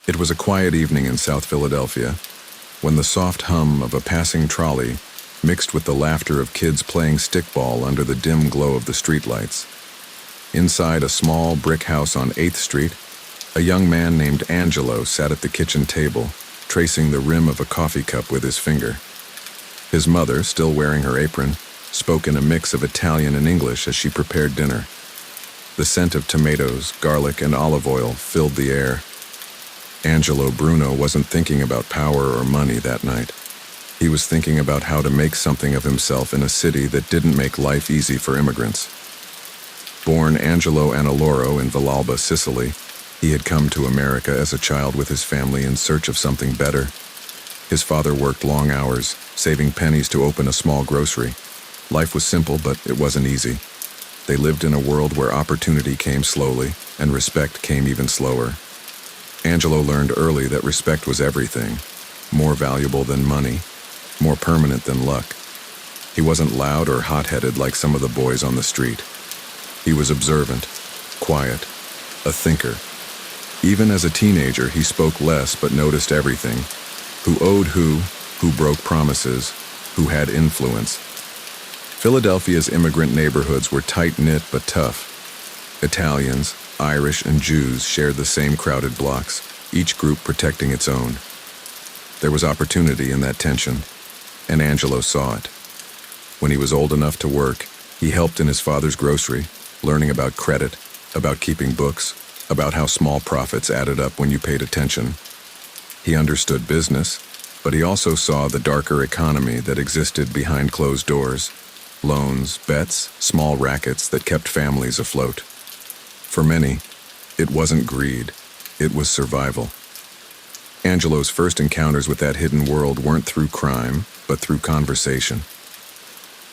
It was a quiet evening in South Philadelphia, when the soft hum of a passing trolley mixed with the laughter of kids playing stickball under the dim glow of the streetlights. Inside a small brick house on 8th Street, a young man named Angelo sat at the kitchen table, tracing the rim of a coffee cup with his finger. His mother, still wearing her apron, spoke in a mix of Italian and English as she prepared dinner. The scent of tomatoes, garlic, and olive oil filled the air. Angelo Bruno wasn't thinking about power or money that night. He was thinking about how to make something of himself in a city that didn't make life easy for immigrants. Born Angelo Annaloro in Villalba, Sicily, he had come to America as a child with his family in search of something better. His father worked long hours, saving pennies to open a small grocery. Life was simple, but it wasn't easy. They lived in a world where opportunity came slowly, and respect came even slower. Angelo learned early that respect was everything, more valuable than money, more permanent than luck. He wasn't loud or hot-headed like some of the boys on the street. He was observant, quiet, a thinker. Even as a teenager, he spoke less but noticed everything. Who owed who broke promises, who had influence. Philadelphia's immigrant neighborhoods were tight-knit but tough. Italians, Irish, and Jews shared the same crowded blocks, each group protecting its own. There was opportunity in that tension, and Angelo saw it. When he was old enough to work, he helped in his father's grocery, learning about credit, about keeping books, about how small profits added up when you paid attention. He understood business, but he also saw the darker economy that existed behind closed doors. Loans, bets, small rackets that kept families afloat. For many, it wasn't greed, it was survival. Angelo's first encounters with that hidden world weren't through crime, but through conversation.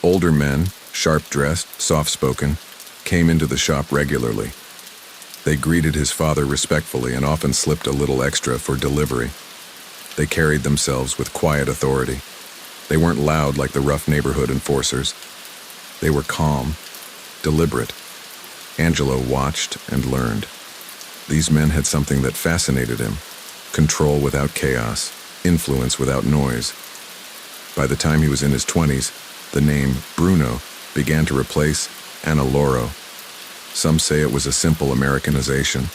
Older men, sharp-dressed, soft-spoken, came into the shop regularly. They greeted his father respectfully and often slipped a little extra for delivery. They carried themselves with quiet authority. They weren't loud like the rough neighborhood enforcers. They were calm, deliberate. Angelo watched and learned. These men had something that fascinated him: control without chaos, influence without noise. By the time he was in his 20s, the name Bruno began to replace Annaloro. Some say it was a simple Americanization.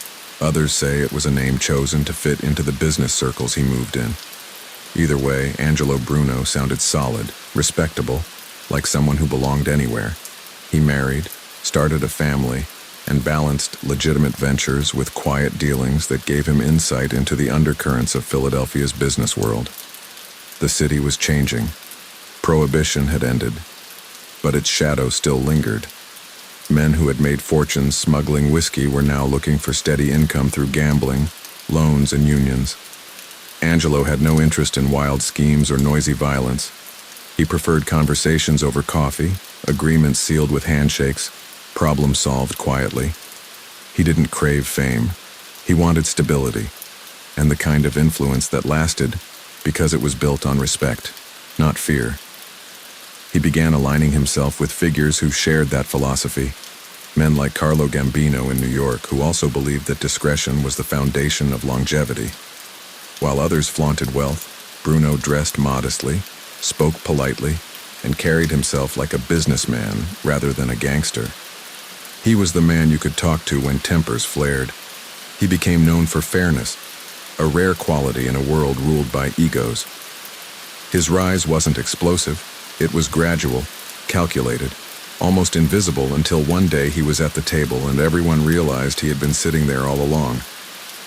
Others say it was a name chosen to fit into the business circles he moved in. Either way, Angelo Bruno sounded solid, respectable, like someone who belonged anywhere. He married, started a family, and balanced legitimate ventures with quiet dealings that gave him insight into the undercurrents of Philadelphia's business world. The city was changing. Prohibition had ended, but its shadow still lingered. Men who had made fortunes smuggling whiskey were now looking for steady income through gambling, loans, and unions. Angelo had no interest in wild schemes or noisy violence. He preferred conversations over coffee, agreements sealed with handshakes, problems solved quietly. He didn't crave fame. He wanted stability, and the kind of influence that lasted because it was built on respect, not fear. He began aligning himself with figures who shared that philosophy, men like Carlo Gambino in New York, who also believed that discretion was the foundation of longevity. While others flaunted wealth, Bruno dressed modestly, spoke politely, and carried himself like a businessman rather than a gangster. He was the man you could talk to when tempers flared. He became known for fairness, a rare quality in a world ruled by egos. His rise wasn't explosive, it was gradual, calculated, almost invisible until one day he was at the table and everyone realized he had been sitting there all along.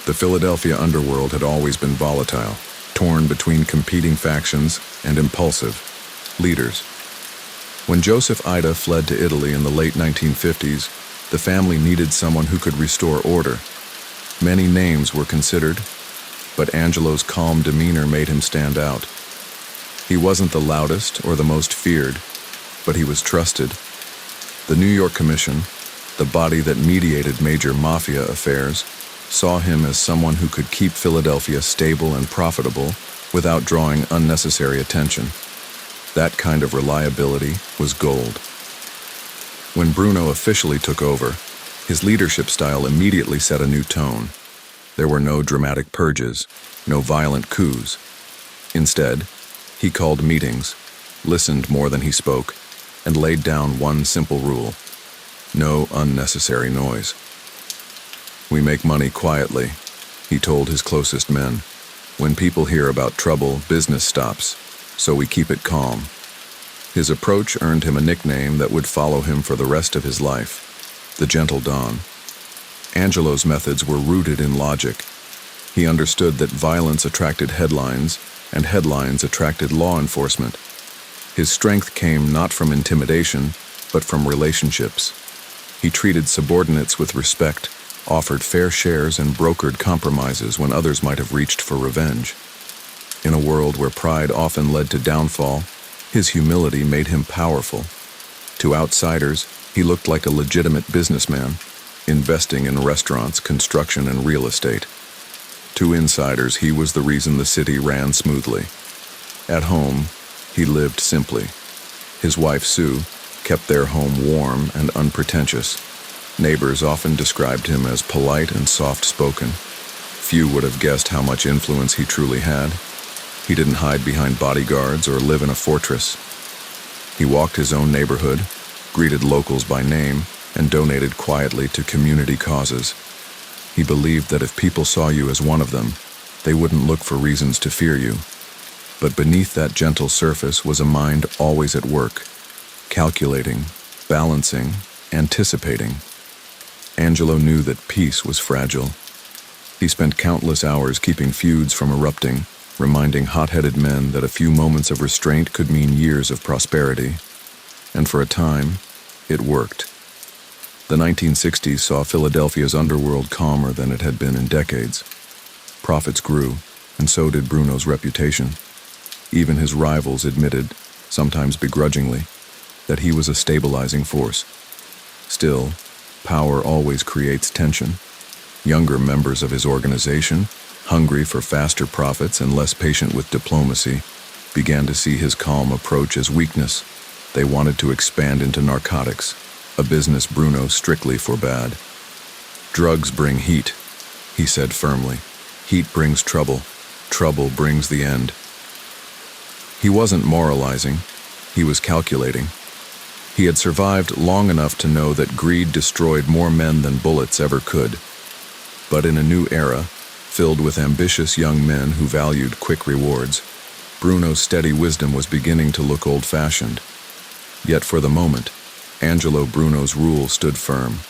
The Philadelphia underworld had always been volatile, torn between competing factions and impulsive leaders. When Joseph Ida fled to Italy in the late 1950s, the family needed someone who could restore order. Many names were considered, but Angelo's calm demeanor made him stand out. He wasn't the loudest or the most feared, but he was trusted. The New York Commission, the body that mediated major mafia affairs, saw him as someone who could keep Philadelphia stable and profitable without drawing unnecessary attention. That kind of reliability was gold. When Bruno officially took over, his leadership style immediately set a new tone. There were no dramatic purges, no violent coups. Instead, he called meetings, listened more than he spoke, and laid down one simple rule: no unnecessary noise. "We make money quietly," he told his closest men. "When people hear about trouble, business stops, so we keep it calm." His approach earned him a nickname that would follow him for the rest of his life: the Gentle Don. Angelo's methods were rooted in logic. He understood that violence attracted headlines, and headlines attracted law enforcement. His strength came not from intimidation, but from relationships. He treated subordinates with respect, offered fair shares, and brokered compromises when others might have reached for revenge. In a world where pride often led to downfall, his humility made him powerful. To outsiders, he looked like a legitimate businessman, investing in restaurants, construction, and real estate. To insiders, he was the reason the city ran smoothly. At home, he lived simply. His wife, Sue, kept their home warm and unpretentious. Neighbors often described him as polite and soft-spoken. Few would have guessed how much influence he truly had. He didn't hide behind bodyguards or live in a fortress. He walked his own neighborhood, greeted locals by name, and donated quietly to community causes. He believed that if people saw you as one of them, they wouldn't look for reasons to fear you. But beneath that gentle surface was a mind always at work, calculating, balancing, anticipating. Angelo knew that peace was fragile. He spent countless hours keeping feuds from erupting, reminding hot-headed men that a few moments of restraint could mean years of prosperity. And for a time, it worked. The 1960s saw Philadelphia's underworld calmer than it had been in decades. Profits grew, and so did Bruno's reputation. Even his rivals admitted, sometimes begrudgingly, that he was a stabilizing force. Still, power always creates tension. Younger members of his organization, hungry for faster profits and less patient with diplomacy, began to see his calm approach as weakness. They wanted to expand into narcotics, a business Bruno strictly forbade. "Drugs bring heat," he said firmly. "Heat brings trouble. Trouble brings the end." He wasn't moralizing. He was calculating. He had survived long enough to know that greed destroyed more men than bullets ever could. But in a new era, filled with ambitious young men who valued quick rewards, Bruno's steady wisdom was beginning to look old-fashioned. Yet for the moment, Angelo Bruno's rule stood firm.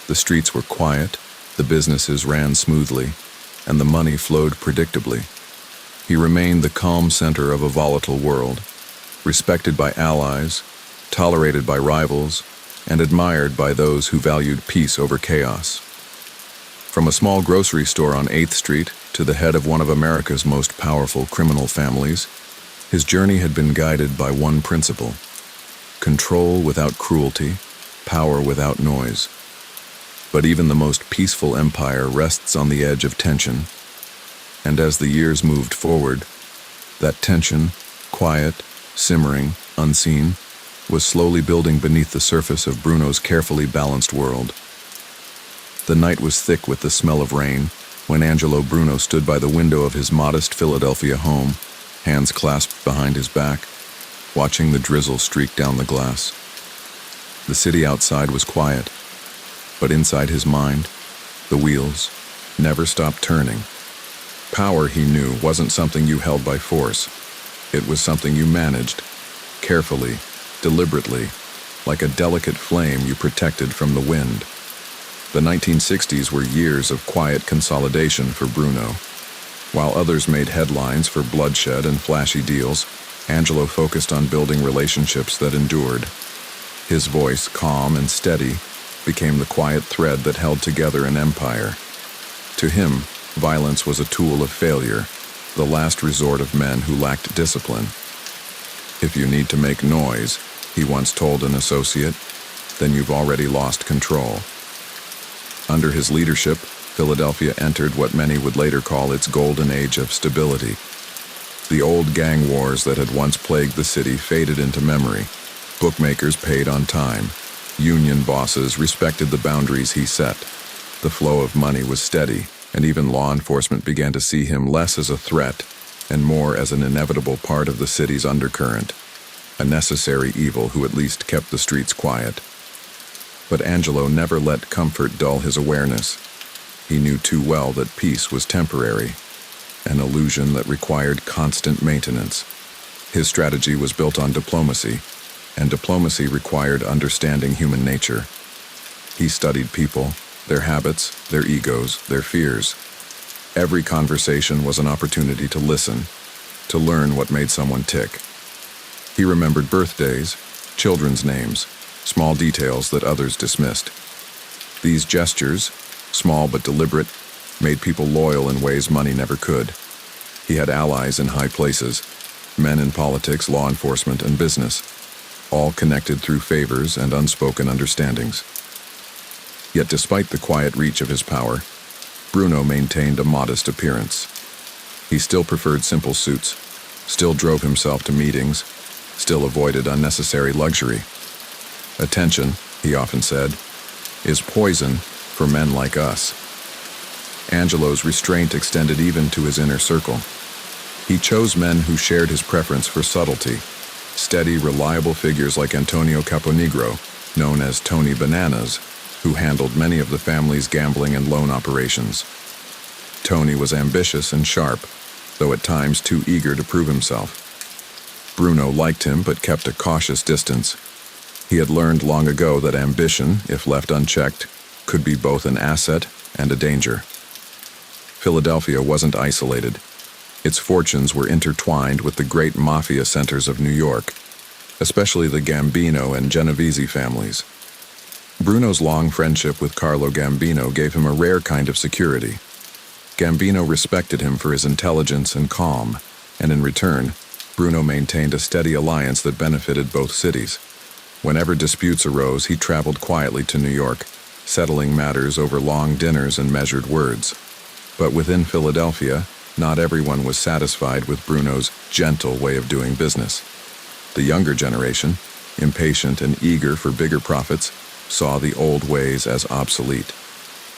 The streets were quiet, the businesses ran smoothly, and the money flowed predictably. He remained the calm center of a volatile world, respected by allies, tolerated by rivals, and admired by those who valued peace over chaos. From a small grocery store on 8th Street to the head of one of America's most powerful criminal families, his journey had been guided by one principle: control without cruelty, power without noise. But even the most peaceful empire rests on the edge of tension. And as the years moved forward, that tension, quiet, simmering, unseen, was slowly building beneath the surface of Bruno's carefully balanced world. The night was thick with the smell of rain when Angelo Bruno stood by the window of his modest Philadelphia home, hands clasped behind his back, watching the drizzle streak down the glass. The city outside was quiet, but inside his mind, the wheels never stopped turning. Power, he knew, wasn't something you held by force. It was something you managed, carefully, deliberately, like a delicate flame you protected from the wind. The 1960s were years of quiet consolidation for Bruno. While others made headlines for bloodshed and flashy deals, Angelo focused on building relationships that endured. His voice, calm and steady, became the quiet thread that held together an empire. To him, violence was a tool of failure, the last resort of men who lacked discipline. "If you need to make noise," he once told an associate, "then you've already lost control." Under his leadership, Philadelphia entered what many would later call its golden age of stability. The old gang wars that had once plagued the city faded into memory. Bookmakers paid on time. Union bosses respected the boundaries he set. The flow of money was steady, and even law enforcement began to see him less as a threat and more as an inevitable part of the city's undercurrent, a necessary evil who at least kept the streets quiet. But Angelo never let comfort dull his awareness. He knew too well that peace was temporary, an illusion that required constant maintenance. His strategy was built on diplomacy, and diplomacy required understanding human nature. He studied people, their habits, their egos, their fears. Every conversation was an opportunity to listen, to learn what made someone tick. He remembered birthdays, children's names, small details that others dismissed. These gestures, small but deliberate, made people loyal in ways money never could. He had allies in high places, men in politics, law enforcement, and business, all connected through favors and unspoken understandings. Yet despite the quiet reach of his power, Bruno maintained a modest appearance. He still preferred simple suits, still drove himself to meetings, still avoided unnecessary luxury. Attention, he often said, is poison for men like us. Angelo's restraint extended even to his inner circle. He chose men who shared his preference for subtlety, steady, reliable figures like Antonio Caponegro, known as Tony Bananas, who handled many of the family's gambling and loan operations. Tony was ambitious and sharp, though at times too eager to prove himself. Bruno liked him but kept a cautious distance. He had learned long ago that ambition, if left unchecked, could be both an asset and a danger. Philadelphia wasn't isolated. Its fortunes were intertwined with the great mafia centers of New York, especially the Gambino and Genovese families. Bruno's long friendship with Carlo Gambino gave him a rare kind of security. Gambino respected him for his intelligence and calm, and in return, Bruno maintained a steady alliance that benefited both cities. Whenever disputes arose, he traveled quietly to New York, settling matters over long dinners and measured words. But within Philadelphia, not everyone was satisfied with Bruno's gentle way of doing business. The younger generation, impatient and eager for bigger profits, saw the old ways as obsolete.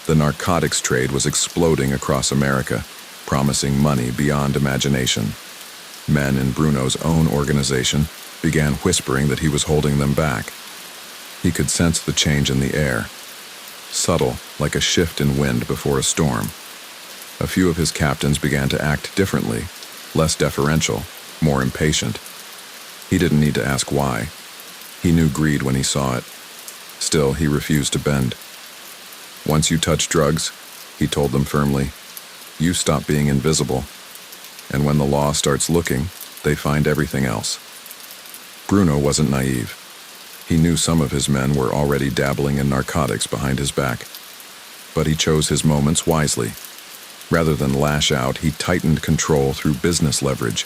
The narcotics trade was exploding across America, promising money beyond imagination. Men in Bruno's own organization began whispering that he was holding them back. He could sense the change in the air, subtle like a shift in wind before a storm. A few of his captains began to act differently, less deferential, more impatient. He didn't need to ask why. He knew greed when he saw it. Still, he refused to bend. Once you touch drugs, he told them firmly, you stop being invisible. And when the law starts looking, they find everything else. Bruno wasn't naive. He knew some of his men were already dabbling in narcotics behind his back. But he chose his moments wisely. Rather than lash out, he tightened control through business leverage,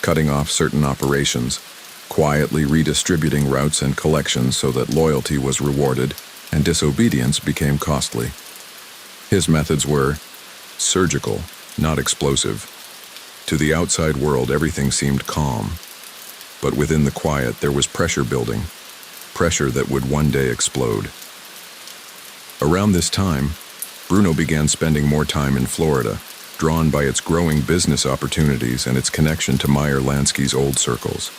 cutting off certain operations, quietly redistributing routes and collections so that loyalty was rewarded and disobedience became costly. His methods were surgical, not explosive. To the outside world, everything seemed calm. But within the quiet, there was pressure building, pressure that would one day explode. Around this time, Bruno began spending more time in Florida, drawn by its growing business opportunities and its connection to Meyer Lansky's old circles.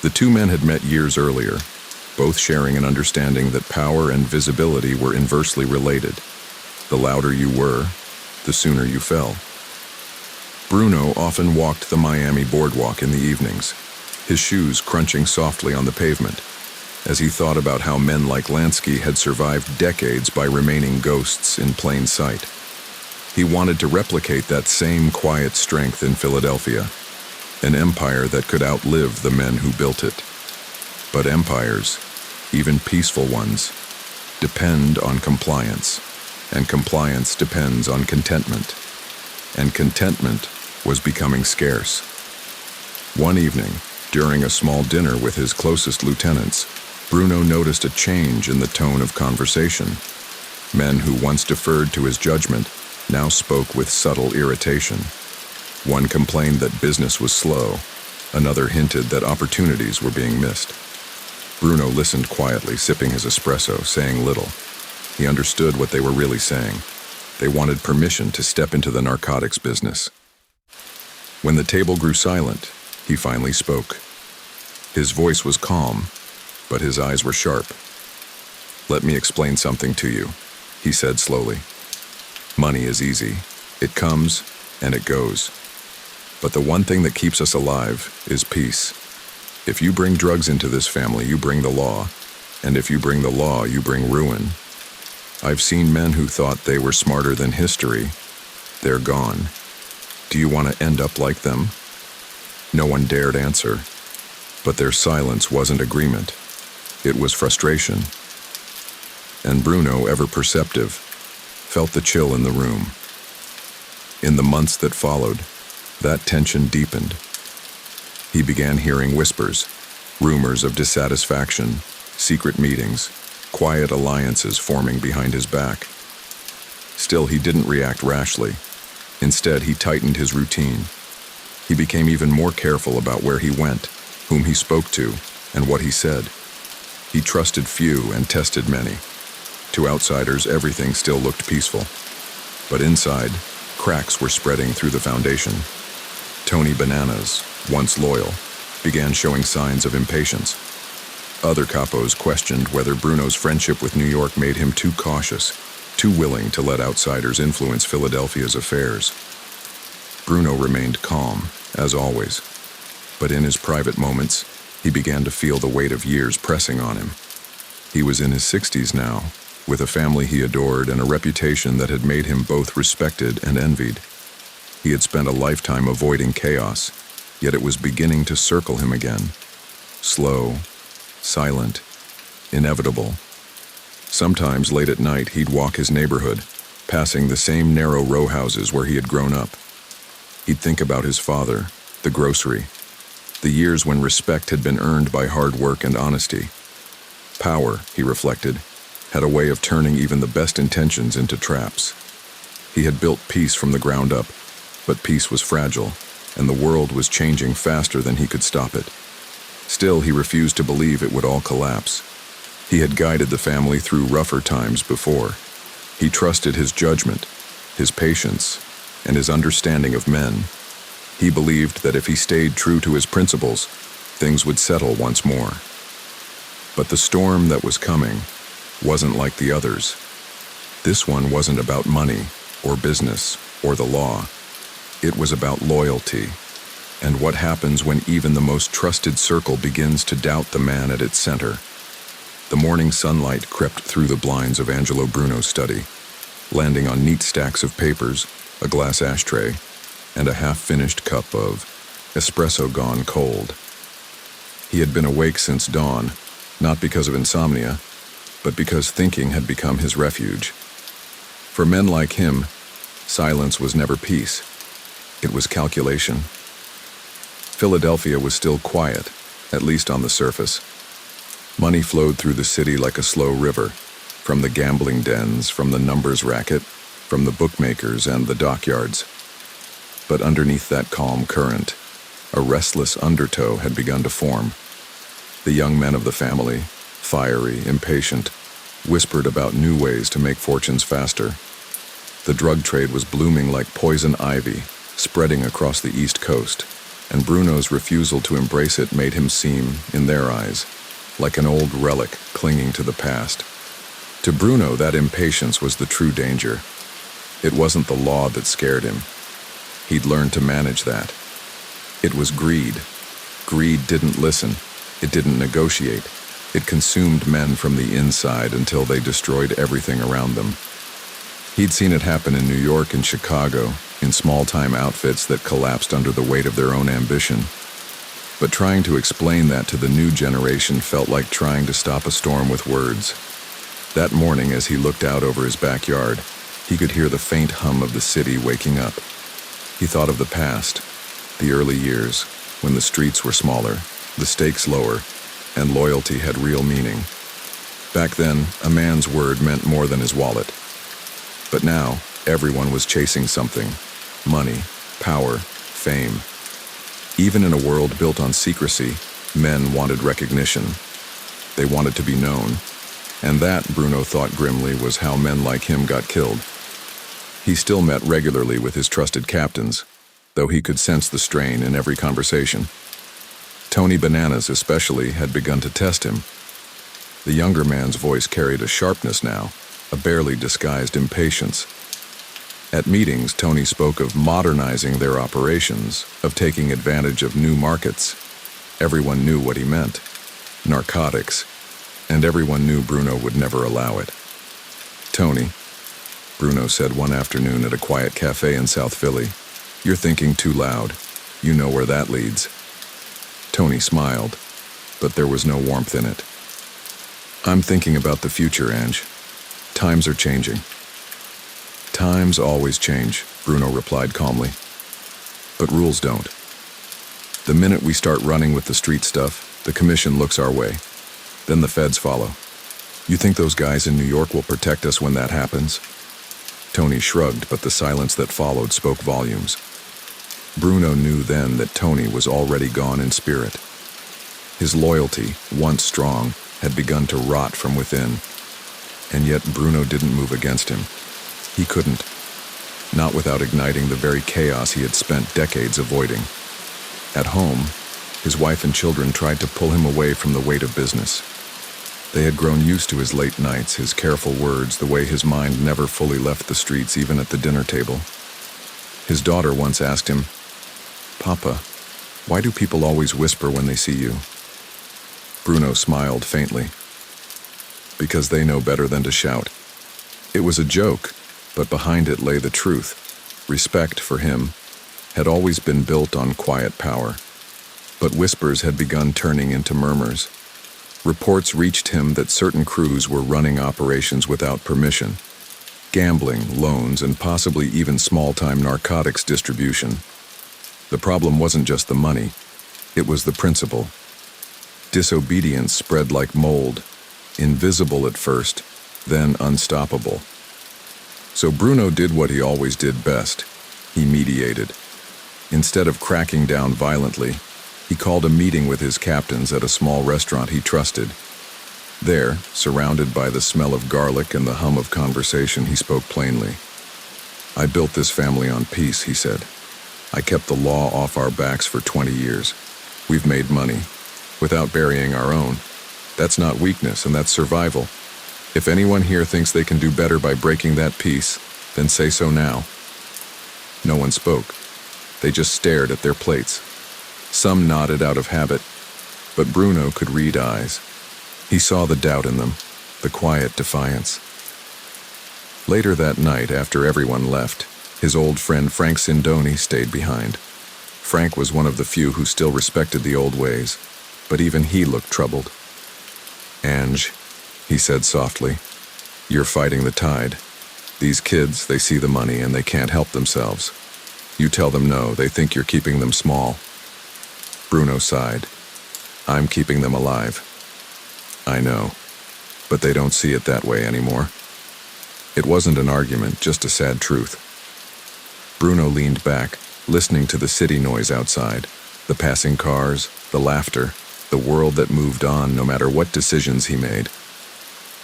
The two men had met years earlier, both sharing an understanding that power and visibility were inversely related. The louder you were, the sooner you fell. Bruno often walked the Miami boardwalk in the evenings, his shoes crunching softly on the pavement, as he thought about how men like Lansky had survived decades by remaining ghosts in plain sight. He wanted to replicate that same quiet strength in Philadelphia, an empire that could outlive the men who built it. But empires, even peaceful ones, depend on compliance, and compliance depends on contentment, and contentment was becoming scarce. One evening, during a small dinner with his closest lieutenants, Bruno noticed a change in the tone of conversation. Men who once deferred to his judgment now spoke with subtle irritation. One complained that business was slow. Another hinted that opportunities were being missed. Bruno listened quietly, sipping his espresso, saying little. He understood what they were really saying. They wanted permission to step into the narcotics business. When the table grew silent, he finally spoke. His voice was calm, but his eyes were sharp. "Let me explain something to you," he said slowly. "Money is easy. It comes and it goes. But the one thing that keeps us alive is peace. If you bring drugs into this family, you bring the law. And if you bring the law, you bring ruin. I've seen men who thought they were smarter than history. They're gone. Do you want to end up like them?" No one dared answer, but their silence wasn't agreement. It was frustration. And Bruno, ever perceptive, felt the chill in the room. In the months that followed, that tension deepened. He began hearing whispers, rumors of dissatisfaction, secret meetings, quiet alliances forming behind his back. Still, he didn't react rashly. Instead, he tightened his routine. He became even more careful about where he went, whom he spoke to, and what he said. He trusted few and tested many. To outsiders, everything still looked peaceful. But inside, cracks were spreading through the foundation. Tony Bananas, once loyal, began showing signs of impatience. Other capos questioned whether Bruno's friendship with New York made him too cautious, too willing to let outsiders influence Philadelphia's affairs. Bruno remained calm, as always. But in his private moments, he began to feel the weight of years pressing on him. He was in his 60s now, with a family he adored and a reputation that had made him both respected and envied. He had spent a lifetime avoiding chaos, yet it was beginning to circle him again. Slow, silent, inevitable. Sometimes late at night he'd walk his neighborhood, passing the same narrow row houses where he had grown up. He'd think about his father, the grocery, the years when respect had been earned by hard work and honesty. Power, he reflected, had a way of turning even the best intentions into traps. He had built peace from the ground up, but peace was fragile, and the world was changing faster than he could stop it. Still, he refused to believe it would all collapse. He had guided the family through rougher times before. He trusted his judgment, his patience, and his understanding of men. He believed that if he stayed true to his principles, things would settle once more. But the storm that was coming wasn't like the others. This one wasn't about money or business or the law. It was about loyalty and what happens when even the most trusted circle begins to doubt the man at its center. The morning sunlight crept through the blinds of Angelo Bruno's study, landing on neat stacks of papers, a glass ashtray, and a half-finished cup of espresso gone cold. He had been awake since dawn, not because of insomnia, but because thinking had become his refuge. For men like him, silence was never peace. It was calculation. Philadelphia was still quiet, at least on the surface. Money flowed through the city like a slow river, from the gambling dens, from the numbers racket, from the bookmakers and the dockyards. But underneath that calm current, a restless undertow had begun to form. The young men of the family, fiery, impatient, whispered about new ways to make fortunes faster. The drug trade was blooming like poison ivy, spreading across the East Coast, and Bruno's refusal to embrace it made him seem, in their eyes, like an old relic clinging to the past. To Bruno, that impatience was the true danger. It wasn't the law that scared him. He'd learned to manage that. It was greed. Greed didn't listen. It didn't negotiate. It consumed men from the inside until they destroyed everything around them. He'd seen it happen in New York and Chicago, in small-time outfits that collapsed under the weight of their own ambition. But trying to explain that to the new generation felt like trying to stop a storm with words. That morning, as he looked out over his backyard, he could hear the faint hum of the city waking up. He thought of the past, the early years, when the streets were smaller, the stakes lower, and loyalty had real meaning. Back then, a man's word meant more than his wallet. But now, everyone was chasing something: money, power, fame. Even in a world built on secrecy, men wanted recognition. They wanted to be known. And that, Bruno thought grimly, was how men like him got killed. He still met regularly with his trusted captains, though he could sense the strain in every conversation. Tony Bananas especially had begun to test him. The younger man's voice carried a sharpness now, a barely disguised impatience. At meetings, Tony spoke of modernizing their operations, of taking advantage of new markets. Everyone knew what he meant. Narcotics. And everyone knew Bruno would never allow it. "Tony," Bruno said one afternoon at a quiet cafe in South Philly, "you're thinking too loud. You know where that leads." Tony smiled, but there was no warmth in it. "I'm thinking about the future, Ange. Times are changing." "Times always change," Bruno replied calmly. "But rules don't. The minute we start running with the street stuff, the commission looks our way. Then the feds follow. You think those guys in New York will protect us when that happens?" Tony shrugged, but the silence that followed spoke volumes. Bruno knew then that Tony was already gone in spirit. His loyalty, once strong, had begun to rot from within. And yet Bruno didn't move against him. He couldn't. Not without igniting the very chaos he had spent decades avoiding. At home, his wife and children tried to pull him away from the weight of business. They had grown used to his late nights, his careful words, the way his mind never fully left the streets, even at the dinner table. His daughter once asked him, "Papa, why do people always whisper when they see you?" Bruno smiled faintly. "Because they know better than to shout." It was a joke, but behind it lay the truth. Respect for him had always been built on quiet power. But whispers had begun turning into murmurs. Reports reached him that certain crews were running operations without permission. Gambling, loans, and possibly even small-time narcotics distribution. The problem wasn't just the money, it was the principle. Disobedience spread like mold, invisible at first, then unstoppable. So Bruno did what he always did best. He mediated. Instead of cracking down violently, he called a meeting with his captains at a small restaurant he trusted. There, surrounded by the smell of garlic and the hum of conversation, he spoke plainly. "I built this family on peace," he said. "I kept the law off our backs for 20 years. We've made money, without burying our own. That's not weakness, and that's survival. If anyone here thinks they can do better by breaking that peace, then say so now." No one spoke. They just stared at their plates. Some nodded out of habit, but Bruno could read eyes. He saw the doubt in them, the quiet defiance. Later that night, after everyone left, his old friend Frank Sindoni stayed behind. Frank was one of the few who still respected the old ways, but even he looked troubled. "Ange," he said softly, "you're fighting the tide. These kids, they see the money and they can't help themselves. You tell them no, they think you're keeping them small." Bruno sighed. "I'm keeping them alive." "I know, but they don't see it that way anymore." It wasn't an argument, just a sad truth. Bruno leaned back, listening to the city noise outside, the passing cars, the laughter, the world that moved on no matter what decisions he made.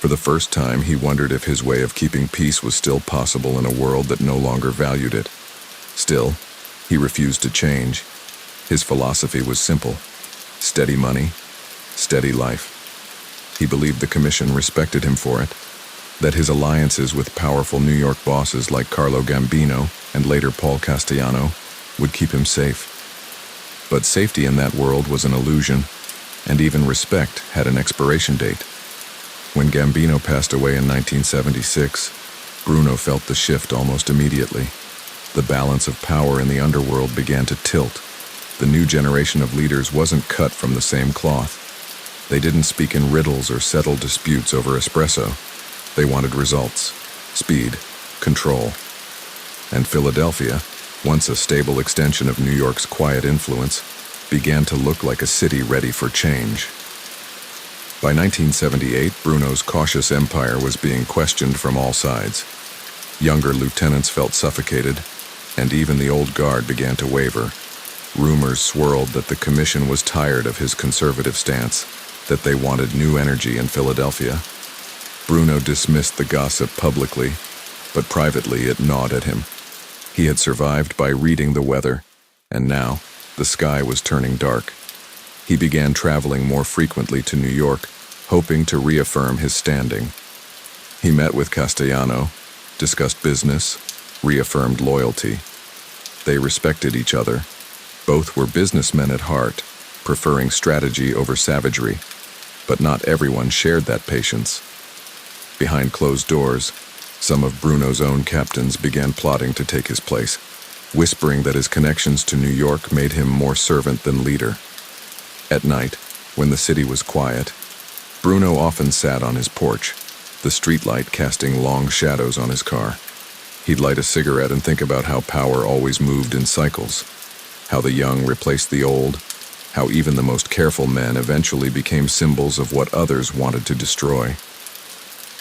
For the first time, he wondered if his way of keeping peace was still possible in a world that no longer valued it. Still, he refused to change. His philosophy was simple: steady money, steady life. He believed the commission respected him for it, that his alliances with powerful New York bosses like Carlo Gambino and later Paul Castellano would keep him safe. But safety in that world was an illusion, and even respect had an expiration date. When Gambino passed away in 1976, Bruno felt the shift almost immediately. The balance of power in the underworld began to tilt. The new generation of leaders wasn't cut from the same cloth. They didn't speak in riddles or settle disputes over espresso. They wanted results, speed, control. And Philadelphia, once a stable extension of New York's quiet influence, began to look like a city ready for change. By 1978, Bruno's cautious empire was being questioned from all sides. Younger lieutenants felt suffocated, and even the old guard began to waver. Rumors swirled that the commission was tired of his conservative stance, that they wanted new energy in Philadelphia. Bruno dismissed the gossip publicly, but privately it gnawed at him. He had survived by reading the weather, and now the sky was turning dark. He began traveling more frequently to New York, hoping to reaffirm his standing. He met with Castellano, discussed business, reaffirmed loyalty. They respected each other. Both were businessmen at heart, preferring strategy over savagery, but not everyone shared that patience. Behind closed doors, some of Bruno's own captains began plotting to take his place, whispering that his connections to New York made him more servant than leader. At night, when the city was quiet, Bruno often sat on his porch, the streetlight casting long shadows on his car. He'd light a cigarette and think about how power always moved in cycles, how the young replaced the old, how even the most careful men eventually became symbols of what others wanted to destroy.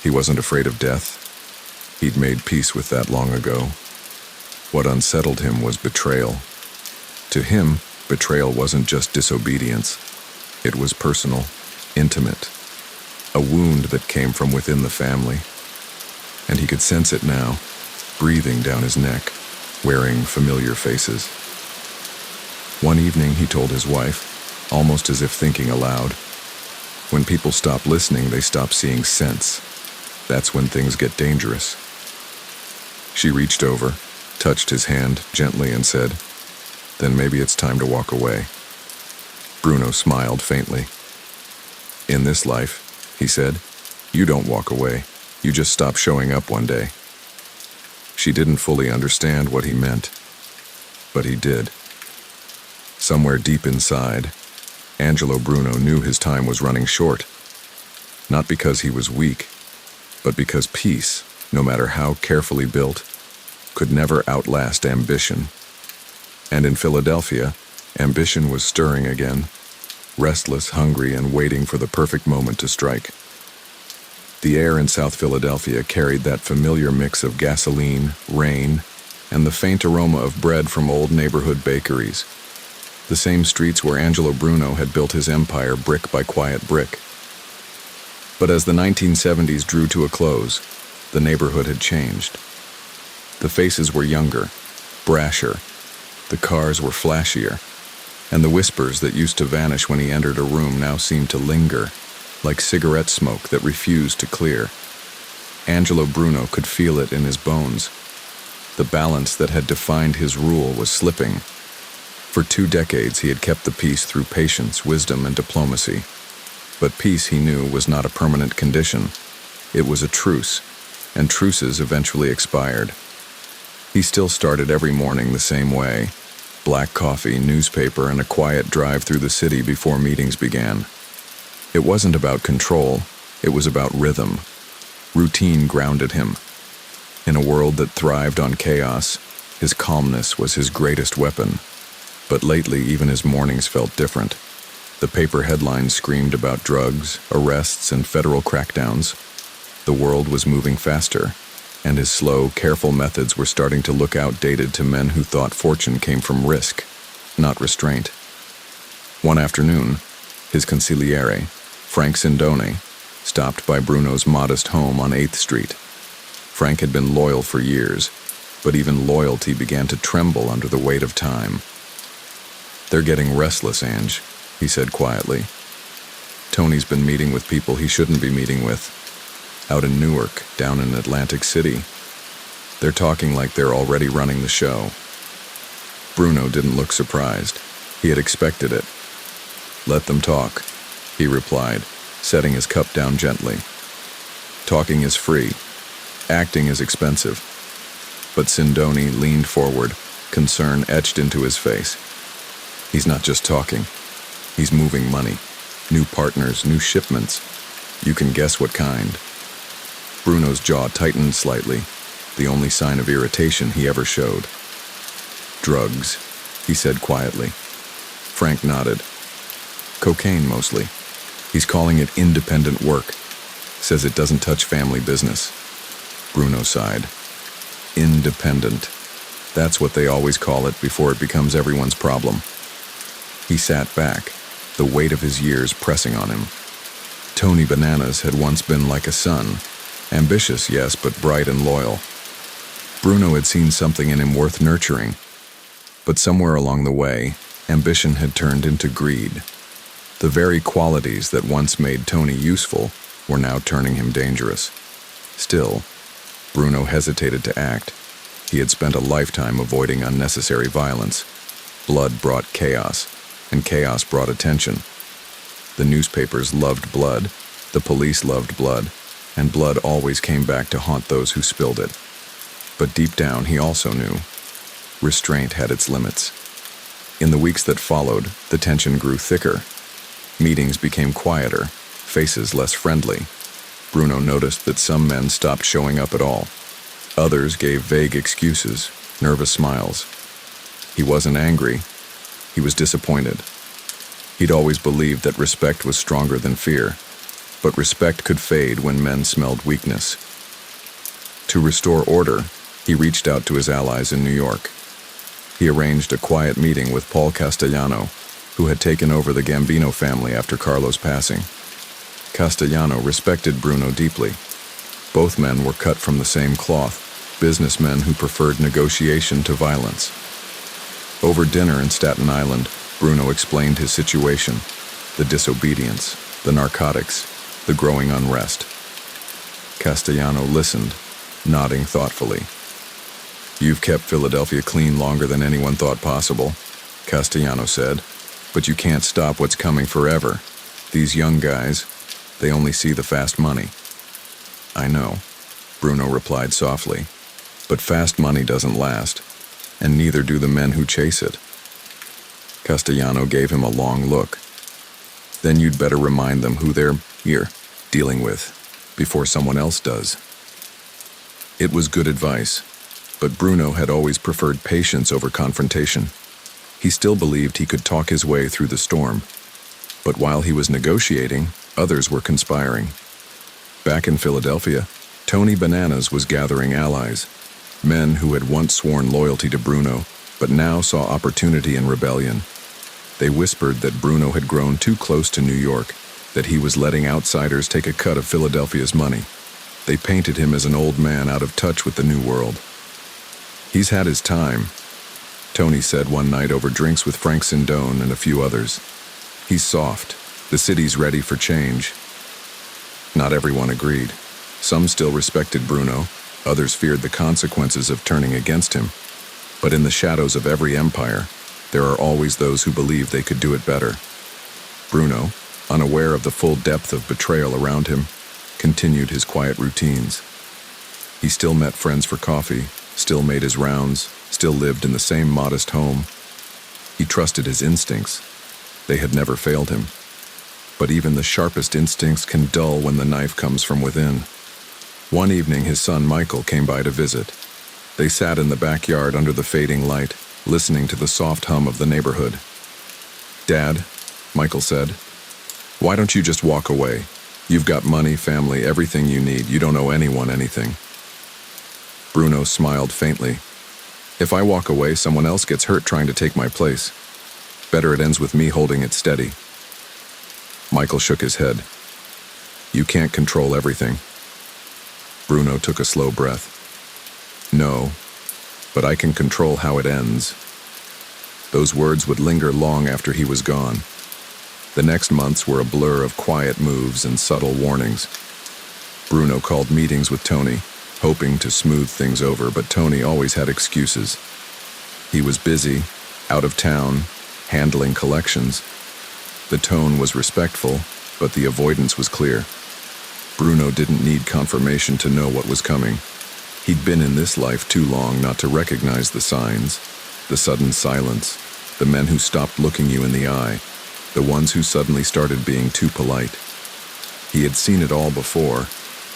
He wasn't afraid of death. He'd made peace with that long ago. What unsettled him was betrayal. To him, betrayal wasn't just disobedience. It was personal, intimate, a wound that came from within the family. And he could sense it now, breathing down his neck, wearing familiar faces. One evening he told his wife, almost as if thinking aloud, "When people stop listening, they stop seeing sense. That's when things get dangerous." She reached over, touched his hand gently and said, "Then maybe it's time to walk away." Bruno smiled faintly. "In this life," he said, "you don't walk away. You just stop showing up one day." She didn't fully understand what he meant, but he did. Somewhere deep inside, Angelo Bruno knew his time was running short, not because he was weak, but because peace, no matter how carefully built, could never outlast ambition. And in Philadelphia, ambition was stirring again, restless, hungry, and waiting for the perfect moment to strike. The air in South Philadelphia carried that familiar mix of gasoline, rain, and the faint aroma of bread from old neighborhood bakeries. The same streets where Angelo Bruno had built his empire brick by quiet brick. But as the 1970s drew to a close, the neighborhood had changed. The faces were younger, brasher, the cars were flashier, and the whispers that used to vanish when he entered a room now seemed to linger, like cigarette smoke that refused to clear. Angelo Bruno could feel it in his bones. The balance that had defined his rule was slipping. For 2 decades he had kept the peace through patience, wisdom, and diplomacy. But peace, he knew, was not a permanent condition. It was a truce, and truces eventually expired. He still started every morning the same way: black coffee, newspaper, and a quiet drive through the city before meetings began. It wasn't about control, it was about rhythm. Routine grounded him. In a world that thrived on chaos, his calmness was his greatest weapon. But lately, even his mornings felt different. The paper headlines screamed about drugs, arrests, and federal crackdowns. The world was moving faster, and his slow, careful methods were starting to look outdated to men who thought fortune came from risk, not restraint. One afternoon, his consigliere, Frank Sindone, stopped by Bruno's modest home on 8th Street. Frank had been loyal for years, but even loyalty began to tremble under the weight of time. "They're getting restless, Ange," he said quietly. "Tony's been meeting with people he shouldn't be meeting with. Out in Newark, down in Atlantic City. They're talking like they're already running the show." Bruno didn't look surprised. He had expected it. "Let them talk," he replied, setting his cup down gently. "Talking is free. Acting is expensive." But Sindone leaned forward, concern etched into his face. "He's not just talking. He's moving money. New partners, new shipments. You can guess what kind." Bruno's jaw tightened slightly, the only sign of irritation he ever showed. "Drugs," he said quietly. Frank nodded. "Cocaine, mostly. He's calling it independent work. Says it doesn't touch family business." Bruno sighed. Independent. That's what they always call it before it becomes everyone's problem. He sat back, the weight of his years pressing on him. Tony Bananas had once been like a son. Ambitious, yes, but bright and loyal. Bruno had seen something in him worth nurturing, but somewhere along the way, ambition had turned into greed. The very qualities that once made Tony useful were now turning him dangerous. Still, Bruno hesitated to act. He had spent a lifetime avoiding unnecessary violence. Blood brought chaos, and chaos brought attention. The newspapers loved blood, the police loved blood, and blood always came back to haunt those who spilled it. But deep down, he also knew restraint had its limits. In the weeks that followed, the tension grew thicker. Meetings became quieter, faces less friendly. Bruno noticed that some men stopped showing up at all. Others gave vague excuses, nervous smiles. He wasn't angry. He was disappointed. He'd always believed that respect was stronger than fear, but respect could fade when men smelled weakness. To restore order, he reached out to his allies in New York. He arranged a quiet meeting with Paul Castellano, who had taken over the Gambino family after Carlo's passing. Castellano respected Bruno deeply. Both men were cut from the same cloth, businessmen who preferred negotiation to violence. Over dinner in Staten Island, Bruno explained his situation, the disobedience, the narcotics, the growing unrest. Castellano listened, nodding thoughtfully. "You've kept Philadelphia clean longer than anyone thought possible," Castellano said, "but you can't stop what's coming forever. These young guys, they only see the fast money." "I know," Bruno replied softly, "but fast money doesn't last, and neither do the men who chase it." Castellano gave him a long look. "Then you'd better remind them who they're dealing with, before someone else does." It was good advice, but Bruno had always preferred patience over confrontation. He still believed he could talk his way through the storm. But while he was negotiating, others were conspiring. Back in Philadelphia, Tony Bananas was gathering allies, men who had once sworn loyalty to Bruno, but now saw opportunity in rebellion. They whispered that Bruno had grown too close to New York, that he was letting outsiders take a cut of Philadelphia's money. They painted him as an old man out of touch with the new world. "He's had his time," Tony said one night over drinks with Frank Sindone and a few others. "He's soft. The city's ready for change." Not everyone agreed. Some still respected Bruno, others feared the consequences of turning against him. But in the shadows of every empire, there are always those who believe they could do it better. Bruno, unaware of the full depth of betrayal around him, continued his quiet routines. He still met friends for coffee, still made his rounds, still lived in the same modest home. He trusted his instincts. They had never failed him. But even the sharpest instincts can dull when the knife comes from within. One evening, his son Michael came by to visit. They sat in the backyard under the fading light, listening to the soft hum of the neighborhood. "Dad," Michael said, "why don't you just walk away? You've got money, family, everything you need. You don't owe anyone anything." Bruno smiled faintly. "If I walk away, someone else gets hurt trying to take my place. Better it ends with me holding it steady." Michael shook his head. "You can't control everything." Bruno took a slow breath. "No, but I can control how it ends." Those words would linger long after he was gone. The next months were a blur of quiet moves and subtle warnings. Bruno called meetings with Tony, hoping to smooth things over, but Tony always had excuses. He was busy, out of town, handling collections. The tone was respectful, but the avoidance was clear. Bruno didn't need confirmation to know what was coming. He'd been in this life too long not to recognize the signs, the sudden silence, the men who stopped looking you in the eye, the ones who suddenly started being too polite. He had seen it all before,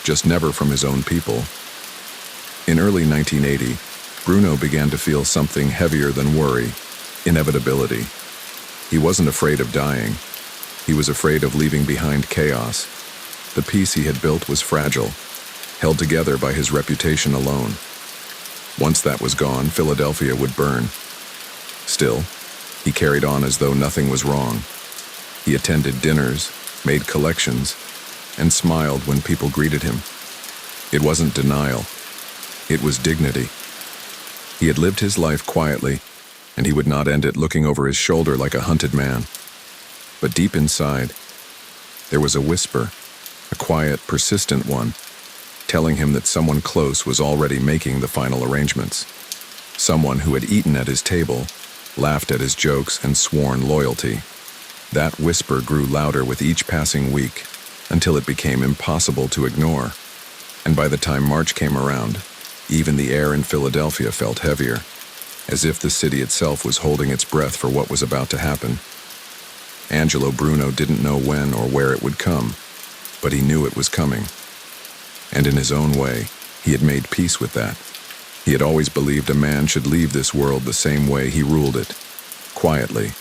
just never from his own people. In early 1980, Bruno began to feel something heavier than worry, inevitability. He wasn't afraid of dying. He was afraid of leaving behind chaos. The peace he had built was fragile, held together by his reputation alone. Once that was gone, Philadelphia would burn. Still, he carried on as though nothing was wrong. He attended dinners, made collections, and smiled when people greeted him. It wasn't denial. It was dignity. He had lived his life quietly, and he would not end it looking over his shoulder like a hunted man. But deep inside, there was a whisper, a quiet, persistent one, telling him that someone close was already making the final arrangements. Someone who had eaten at his table, laughed at his jokes, and sworn loyalty. That whisper grew louder with each passing week, until it became impossible to ignore. And by the time March came around, even the air in Philadelphia felt heavier, as if the city itself was holding its breath for what was about to happen. Angelo Bruno didn't know when or where it would come, but he knew it was coming. And in his own way, he had made peace with that. He had always believed a man should leave this world the same way he ruled it, quietly.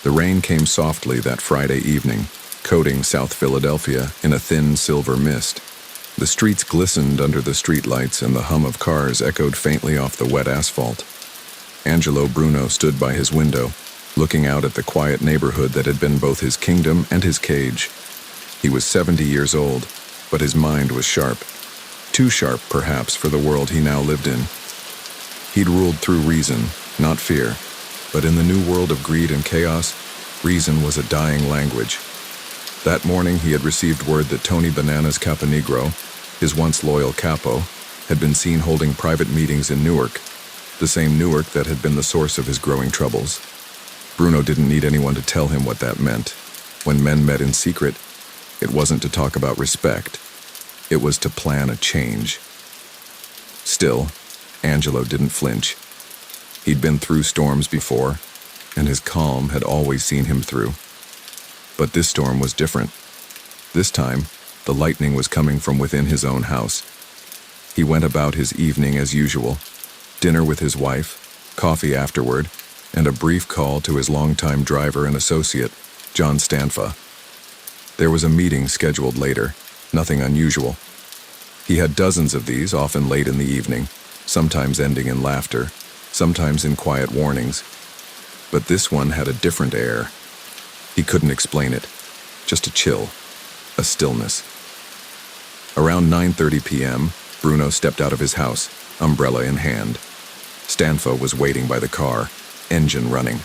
The rain came softly that Friday evening, coating South Philadelphia in a thin silver mist. The streets glistened under the streetlights, and the hum of cars echoed faintly off the wet asphalt. Angelo Bruno stood by his window, looking out at the quiet neighborhood that had been both his kingdom and his cage. He was 70 years old, but his mind was sharp. Too sharp, perhaps, for the world he now lived in. He'd ruled through reason, not fear, but in the new world of greed and chaos, reason was a dying language. That morning he had received word that Tony Bananas Caponegro, his once loyal capo, had been seen holding private meetings in Newark, the same Newark that had been the source of his growing troubles. Bruno didn't need anyone to tell him what that meant. When men met in secret, it wasn't to talk about respect. It was to plan a change. Still, Angelo didn't flinch. He'd been through storms before, and his calm had always seen him through. But this storm was different. This time, the lightning was coming from within his own house. He went about his evening as usual, dinner with his wife, coffee afterward, and a brief call to his longtime driver and associate, John Stanfa. There was a meeting scheduled later, nothing unusual. He had dozens of these, often late in the evening, sometimes ending in laughter, sometimes in quiet warnings. But this one had a different air. He couldn't explain it, just a chill, a stillness. Around 9:30 p.m., Bruno stepped out of his house, umbrella in hand. Stanfa was waiting by the car, engine running.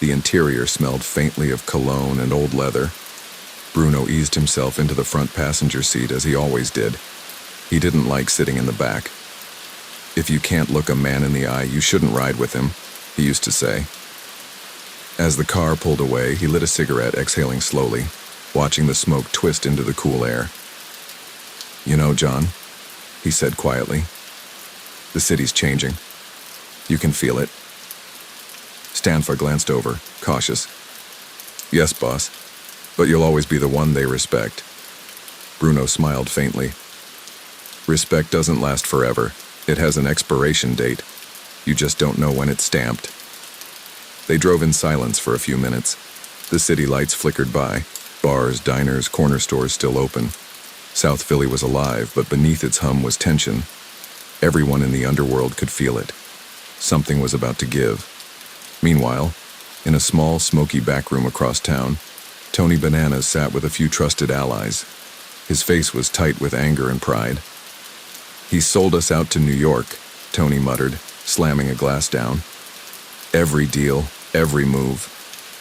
The interior smelled faintly of cologne and old leather. Bruno eased himself into the front passenger seat as he always did. He didn't like sitting in the back. "If you can't look a man in the eye, you shouldn't ride with him," he used to say. As the car pulled away, he lit a cigarette, exhaling slowly, watching the smoke twist into the cool air. "You know, John," he said quietly, "the city's changing. You can feel it." Stanfa glanced over, cautious. "Yes, boss, but you'll always be the one they respect." Bruno smiled faintly. "Respect doesn't last forever. It has an expiration date. You just don't know when it's stamped." They drove in silence for a few minutes. The city lights flickered by, bars, diners, corner stores still open. South Philly was alive, but beneath its hum was tension. Everyone in the underworld could feel it. Something was about to give. Meanwhile, in a small, smoky back room across town, Tony Bananas sat with a few trusted allies. His face was tight with anger and pride. "He sold us out to New York," Tony muttered, slamming a glass down. "Every deal, every move.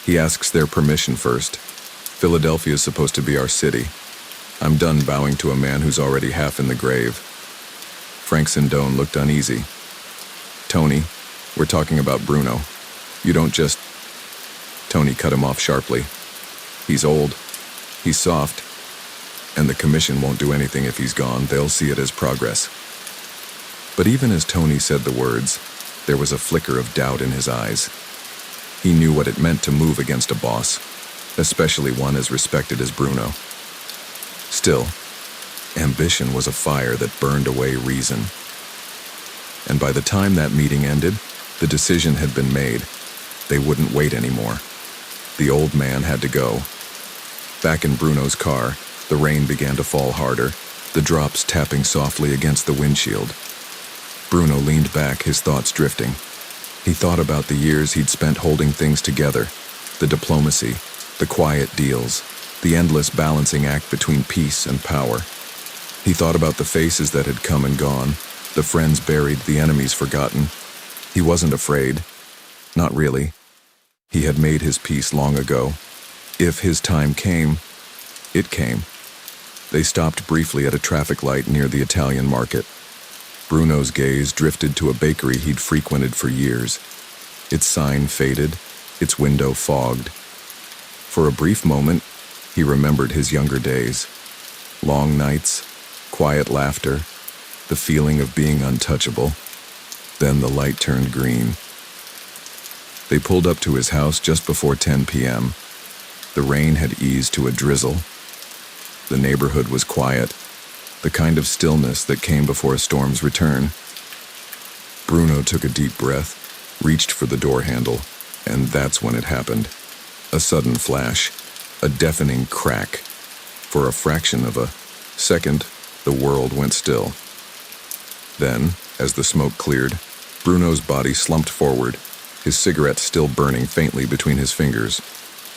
He asks their permission first. Philadelphia's supposed to be our city. I'm done bowing to a man who's already half in the grave." Frank Sindone looked uneasy. "Tony, we're talking about Bruno. You don't just..." Tony cut him off sharply. "He's old. He's soft. And the commission won't do anything if he's gone. They'll see it as progress." But even as Tony said the words, there was a flicker of doubt in his eyes. He knew what it meant to move against a boss, especially one as respected as Bruno. Still, ambition was a fire that burned away reason. And by the time that meeting ended, the decision had been made. They wouldn't wait anymore. The old man had to go. Back in Bruno's car, the rain began to fall harder, the drops tapping softly against the windshield. Bruno leaned back, his thoughts drifting. He thought about the years he'd spent holding things together, the diplomacy, the quiet deals, the endless balancing act between peace and power. He thought about the faces that had come and gone, The friends buried, the enemies forgotten. He wasn't afraid. Not really. He had made his peace long ago. If his time came, it came. They stopped briefly at a traffic light near the Italian market. Bruno's gaze drifted to a bakery he'd frequented for years. Its sign faded, its window fogged. For a brief moment, he remembered his younger days. Long nights, quiet laughter, the feeling of being untouchable. Then the light turned green. They pulled up to his house just before 10 p.m. The rain had eased to a drizzle. The neighborhood was quiet, the kind of stillness that came before a storm's return. Bruno took a deep breath, reached for the door handle, and that's when it happened. A sudden flash, a deafening crack. For a fraction of a second, the world went still. Then, as the smoke cleared, Bruno's body slumped forward, his cigarette still burning faintly between his fingers.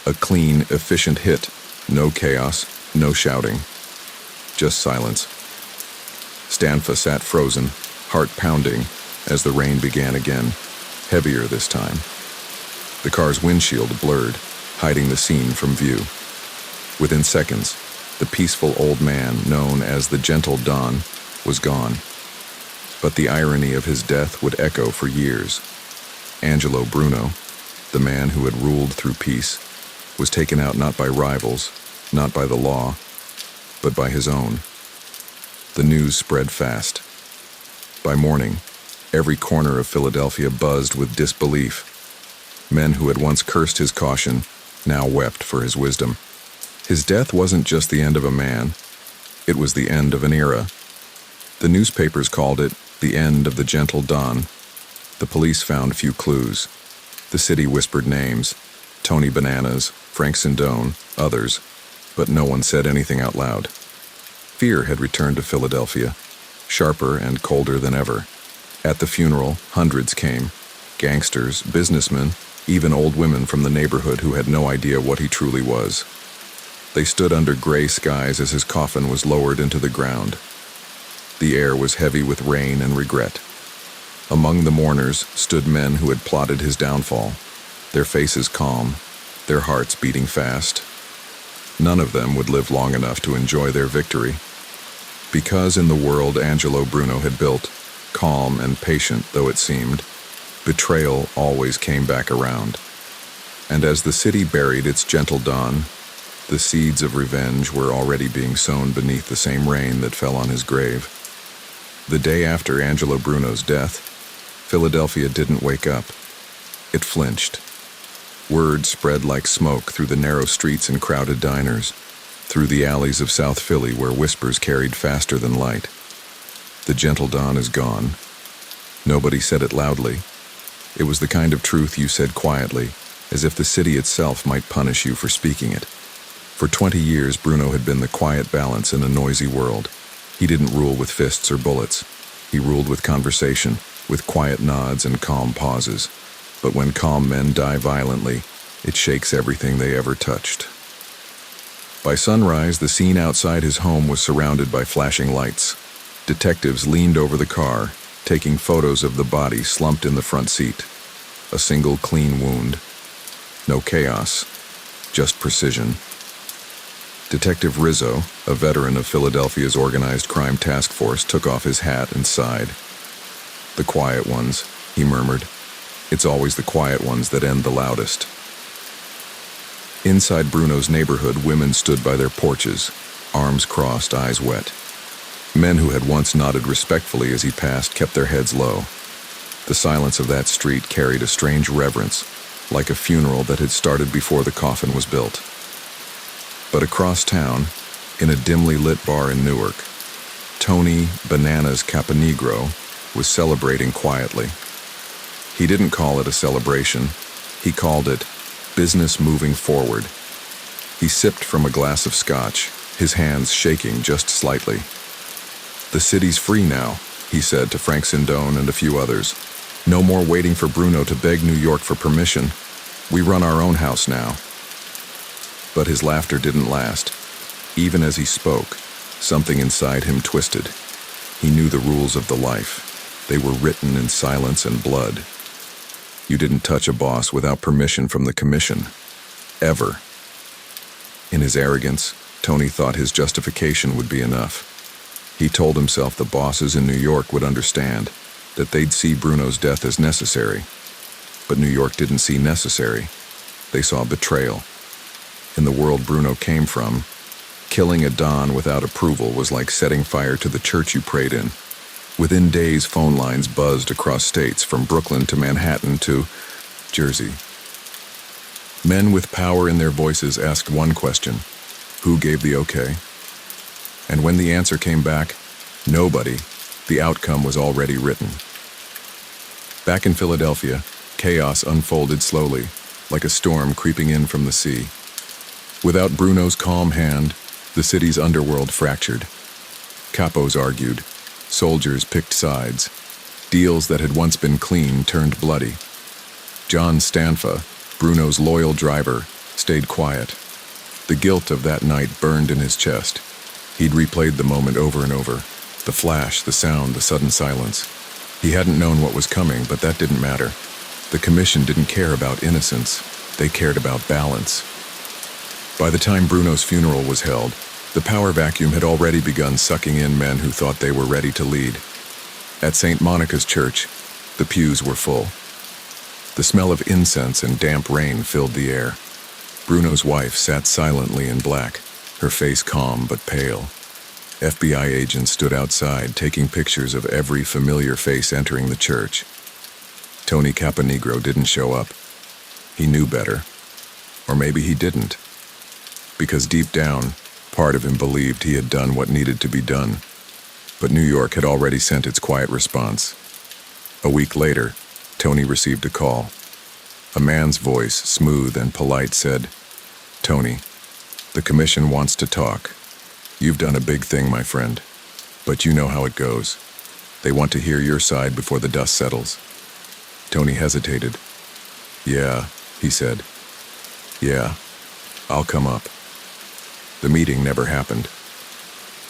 A clean, efficient hit. No chaos, no shouting. Just silence. Stanfa sat frozen, heart pounding, as the rain began again, heavier this time. The car's windshield blurred, hiding the scene from view. Within seconds, the peaceful old man known as the Gentle Don was gone. But the irony of his death would echo for years. Angelo Bruno, the man who had ruled through peace, was taken out not by rivals, not by the law, but by his own. The news spread fast. By morning, every corner of Philadelphia buzzed with disbelief. Men who had once cursed his caution now wept for his wisdom. His death wasn't just the end of a man, it was the end of an era. The newspapers called it the end of the Gentle Don. The police found few clues. The city whispered names, Tony Bananas, Frank Sindone, others, but no one said anything out loud. Fear had returned to Philadelphia, sharper and colder than ever. At the funeral, hundreds came, gangsters, businessmen, even old women from the neighborhood who had no idea what he truly was. They stood under gray skies as his coffin was lowered into the ground. The air was heavy with rain and regret. Among the mourners stood men who had plotted his downfall, their faces calm, their hearts beating fast. None of them would live long enough to enjoy their victory. Because in the world Angelo Bruno had built, calm and patient though it seemed, betrayal always came back around. And as the city buried its Gentle Don, the seeds of revenge were already being sown beneath the same rain that fell on his grave. The day after Angelo Bruno's death, Philadelphia didn't wake up. It flinched. Word spread like smoke through the narrow streets and crowded diners, through the alleys of South Philly where whispers carried faster than light. The Gentle Don is gone. Nobody said it loudly. It was the kind of truth you said quietly, as if the city itself might punish you for speaking it. For 20 years, Bruno had been the quiet balance in a noisy world. He didn't rule with fists or bullets. He ruled with conversation, with quiet nods and calm pauses. But when calm men die violently, it shakes everything they ever touched. By sunrise, the scene outside his home was surrounded by flashing lights. Detectives leaned over the car, taking photos of the body slumped in the front seat. A single clean wound. No chaos, just precision. Detective Rizzo, a veteran of Philadelphia's organized crime task force, took off his hat and sighed. "The quiet ones," he murmured. "It's always the quiet ones that end the loudest." Inside Bruno's neighborhood, women stood by their porches, arms crossed, eyes wet. Men who had once nodded respectfully as he passed kept their heads low. The silence of that street carried a strange reverence, like a funeral that had started before the coffin was built. But across town, in a dimly lit bar in Newark, Tony Bananas Caponegro was celebrating quietly. He didn't call it a celebration. He called it business moving forward. He sipped from a glass of scotch, his hands shaking just slightly. "The city's free now," he said to Frank Sindone and a few others. "No more waiting for Bruno to beg New York for permission. We run our own house now." But his laughter didn't last. Even as he spoke, something inside him twisted. He knew the rules of the life. They were written in silence and blood. You didn't touch a boss without permission from the commission. Ever. In his arrogance, Tony thought his justification would be enough. He told himself the bosses in New York would understand, that they'd see Bruno's death as necessary. But New York didn't see necessary. They saw betrayal. In the world Bruno came from, killing a Don without approval was like setting fire to the church you prayed in. Within days, phone lines buzzed across states, from Brooklyn to Manhattan to Jersey. Men with power in their voices asked one question: who gave the okay? And when the answer came back, nobody, the outcome was already written. Back in Philadelphia, chaos unfolded slowly, like a storm creeping in from the sea. Without Bruno's calm hand, the city's underworld fractured. Capos argued. Soldiers picked sides. Deals that had once been clean turned bloody. John Stanfa, Bruno's loyal driver, stayed quiet. The guilt of that night burned in his chest. He'd replayed the moment over and over. The flash, the sound, the sudden silence. He hadn't known what was coming, but that didn't matter. The commission didn't care about innocence. They cared about balance. By the time Bruno's funeral was held, the power vacuum had already begun sucking in men who thought they were ready to lead. At St. Monica's church, the pews were full. The smell of incense and damp rain filled the air. Bruno's wife sat silently in black, her face calm but pale. FBI agents stood outside, taking pictures of every familiar face entering the church. Tony Caponegro didn't show up. He knew better. Or maybe he didn't. Because deep down, part of him believed he had done what needed to be done. But New York had already sent its quiet response. A week later, Tony received a call. A man's voice, smooth and polite, said, "Tony, the commission wants to talk. You've done a big thing, my friend. But you know how it goes. They want to hear your side before the dust settles." Tony hesitated. "Yeah," he said. "Yeah, I'll come up." The meeting never happened.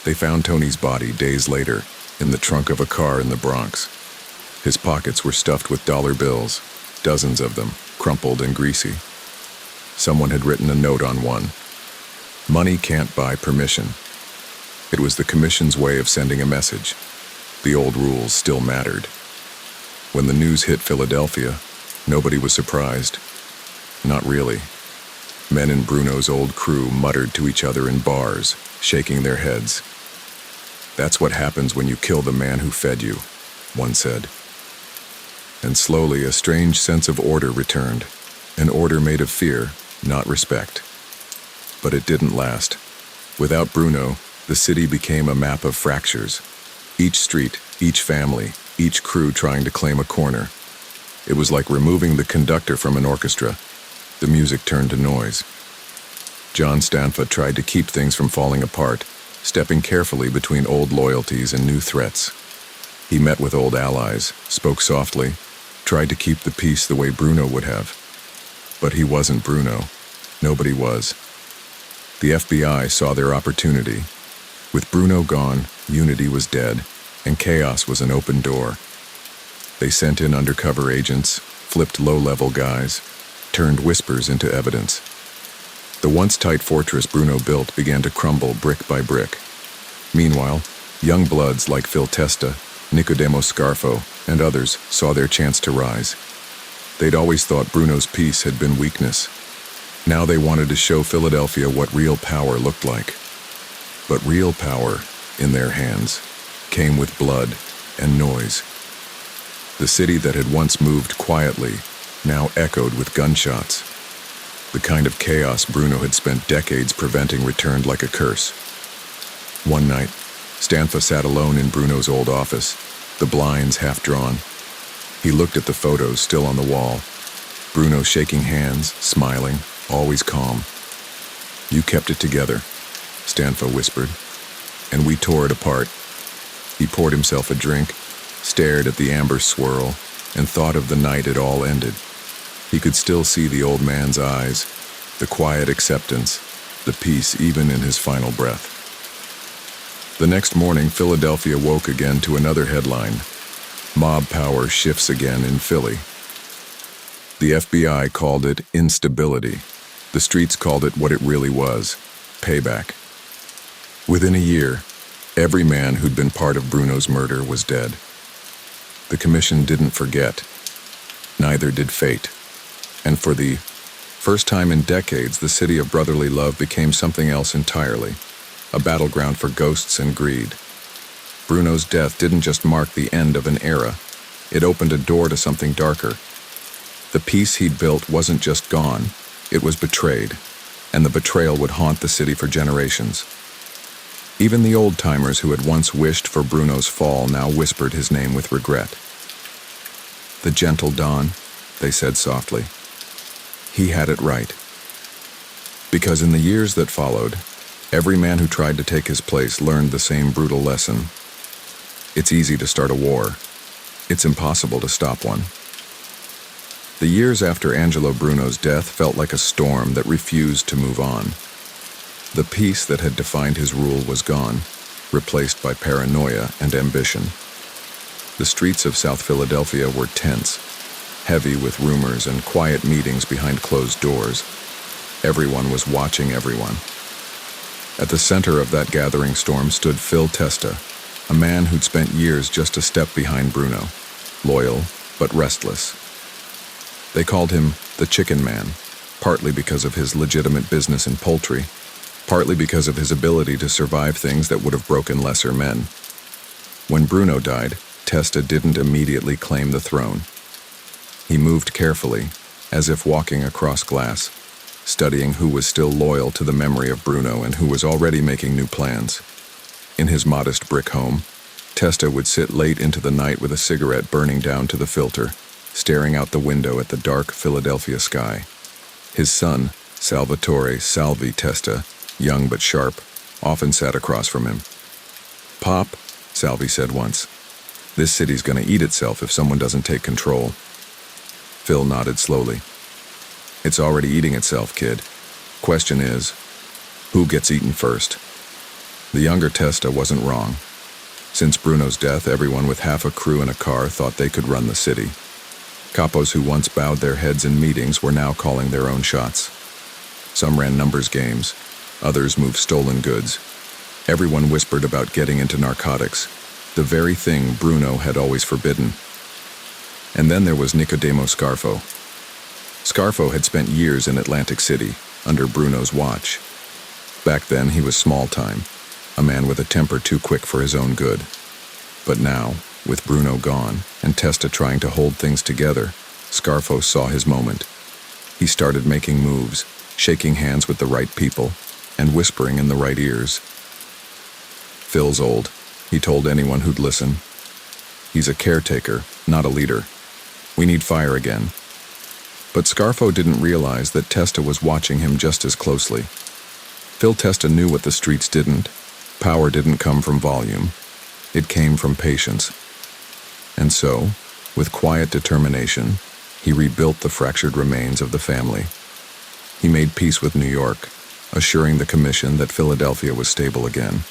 They found Tony's body days later in the trunk of a car in the Bronx. His pockets were stuffed with dollar bills, dozens of them, crumpled and greasy. Someone had written a note on one. Money can't buy permission. It was the commission's way of sending a message. The old rules still mattered. When the news hit Philadelphia, nobody was surprised. Not really. Men in Bruno's old crew muttered to each other in bars, shaking their heads. "That's what happens when you kill the man who fed you," one said. And slowly a strange sense of order returned, an order made of fear, not respect. But it didn't last. Without Bruno, the city became a map of fractures. Each street, each family, each crew trying to claim a corner. It was like removing the conductor from an orchestra. The music turned to noise. John Stanfa tried to keep things from falling apart, stepping carefully between old loyalties and new threats. He met with old allies, spoke softly, tried to keep the peace the way Bruno would have. But he wasn't Bruno. Nobody was. The FBI saw their opportunity. With Bruno gone, unity was dead, and chaos was an open door. They sent in undercover agents, flipped low-level guys, turned whispers into evidence. The once tight fortress Bruno built began to crumble brick by brick. Meanwhile, young bloods like Phil Testa, Nicodemo Scarfo, and others saw their chance to rise. They'd always thought Bruno's peace had been weakness. Now they wanted to show Philadelphia what real power looked like. But real power, in their hands, came with blood and noise. The city that had once moved quietly now echoed with gunshots. The kind of chaos Bruno had spent decades preventing returned like a curse. One night, Stanfa sat alone in Bruno's old office, the blinds half drawn. He looked at the photos still on the wall. Bruno shaking hands, smiling, always calm. "You kept it together," Stanfa whispered, "and we tore it apart." He poured himself a drink, stared at the amber swirl, and thought of the night it all ended. He could still see the old man's eyes, the quiet acceptance, the peace even in his final breath. The next morning, Philadelphia woke again to another headline. Mob power shifts again in Philly. The FBI called it instability. The streets called it what it really was, payback. Within a year, every man who'd been part of Bruno's murder was dead. The commission didn't forget. Neither did fate. And for the first time in decades, the city of brotherly love became something else entirely, a battleground for ghosts and greed. Bruno's death didn't just mark the end of an era, it opened a door to something darker. The peace he'd built wasn't just gone, it was betrayed, and the betrayal would haunt the city for generations. Even the old-timers who had once wished for Bruno's fall now whispered his name with regret. "The gentle Don," they said softly. He had it right. Because in the years that followed, every man who tried to take his place learned the same brutal lesson. It's easy to start a war. It's impossible to stop one. The years after Angelo Bruno's death felt like a storm that refused to move on. The peace that had defined his rule was gone, replaced by paranoia and ambition. The streets of South Philadelphia were tense, heavy with rumors and quiet meetings behind closed doors. Everyone was watching everyone. At the center of that gathering storm stood Phil Testa, a man who'd spent years just a step behind Bruno, loyal but restless. They called him the Chicken Man, partly because of his legitimate business in poultry, partly because of his ability to survive things that would have broken lesser men. When Bruno died, Testa didn't immediately claim the throne. He moved carefully, as if walking across glass, studying who was still loyal to the memory of Bruno and who was already making new plans. In his modest brick home, Testa would sit late into the night with a cigarette burning down to the filter, staring out the window at the dark Philadelphia sky. His son, Salvatore "Salvi" Testa, young but sharp, often sat across from him. "Pop," Salvi said once, "this city's gonna eat itself if someone doesn't take control." Phil nodded slowly. "It's already eating itself, kid. Question is, who gets eaten first?" The younger Testa wasn't wrong. Since Bruno's death, everyone with half a crew and a car thought they could run the city. Capos who once bowed their heads in meetings were now calling their own shots. Some ran numbers games, others moved stolen goods. Everyone whispered about getting into narcotics, the very thing Bruno had always forbidden. And then there was Nicodemo Scarfo. Scarfo had spent years in Atlantic City, under Bruno's watch. Back then he was small-time, a man with a temper too quick for his own good. But now, with Bruno gone, and Testa trying to hold things together, Scarfo saw his moment. He started making moves, shaking hands with the right people, and whispering in the right ears. "Phil's old," he told anyone who'd listen. "He's a caretaker, not a leader. We need fire again." But Scarfo didn't realize that Testa was watching him just as closely. Phil Testa knew what the streets didn't. Power didn't come from volume. It came from patience. And so, with quiet determination, he rebuilt the fractured remains of the family. He made peace with New York, assuring the commission that Philadelphia was stable again.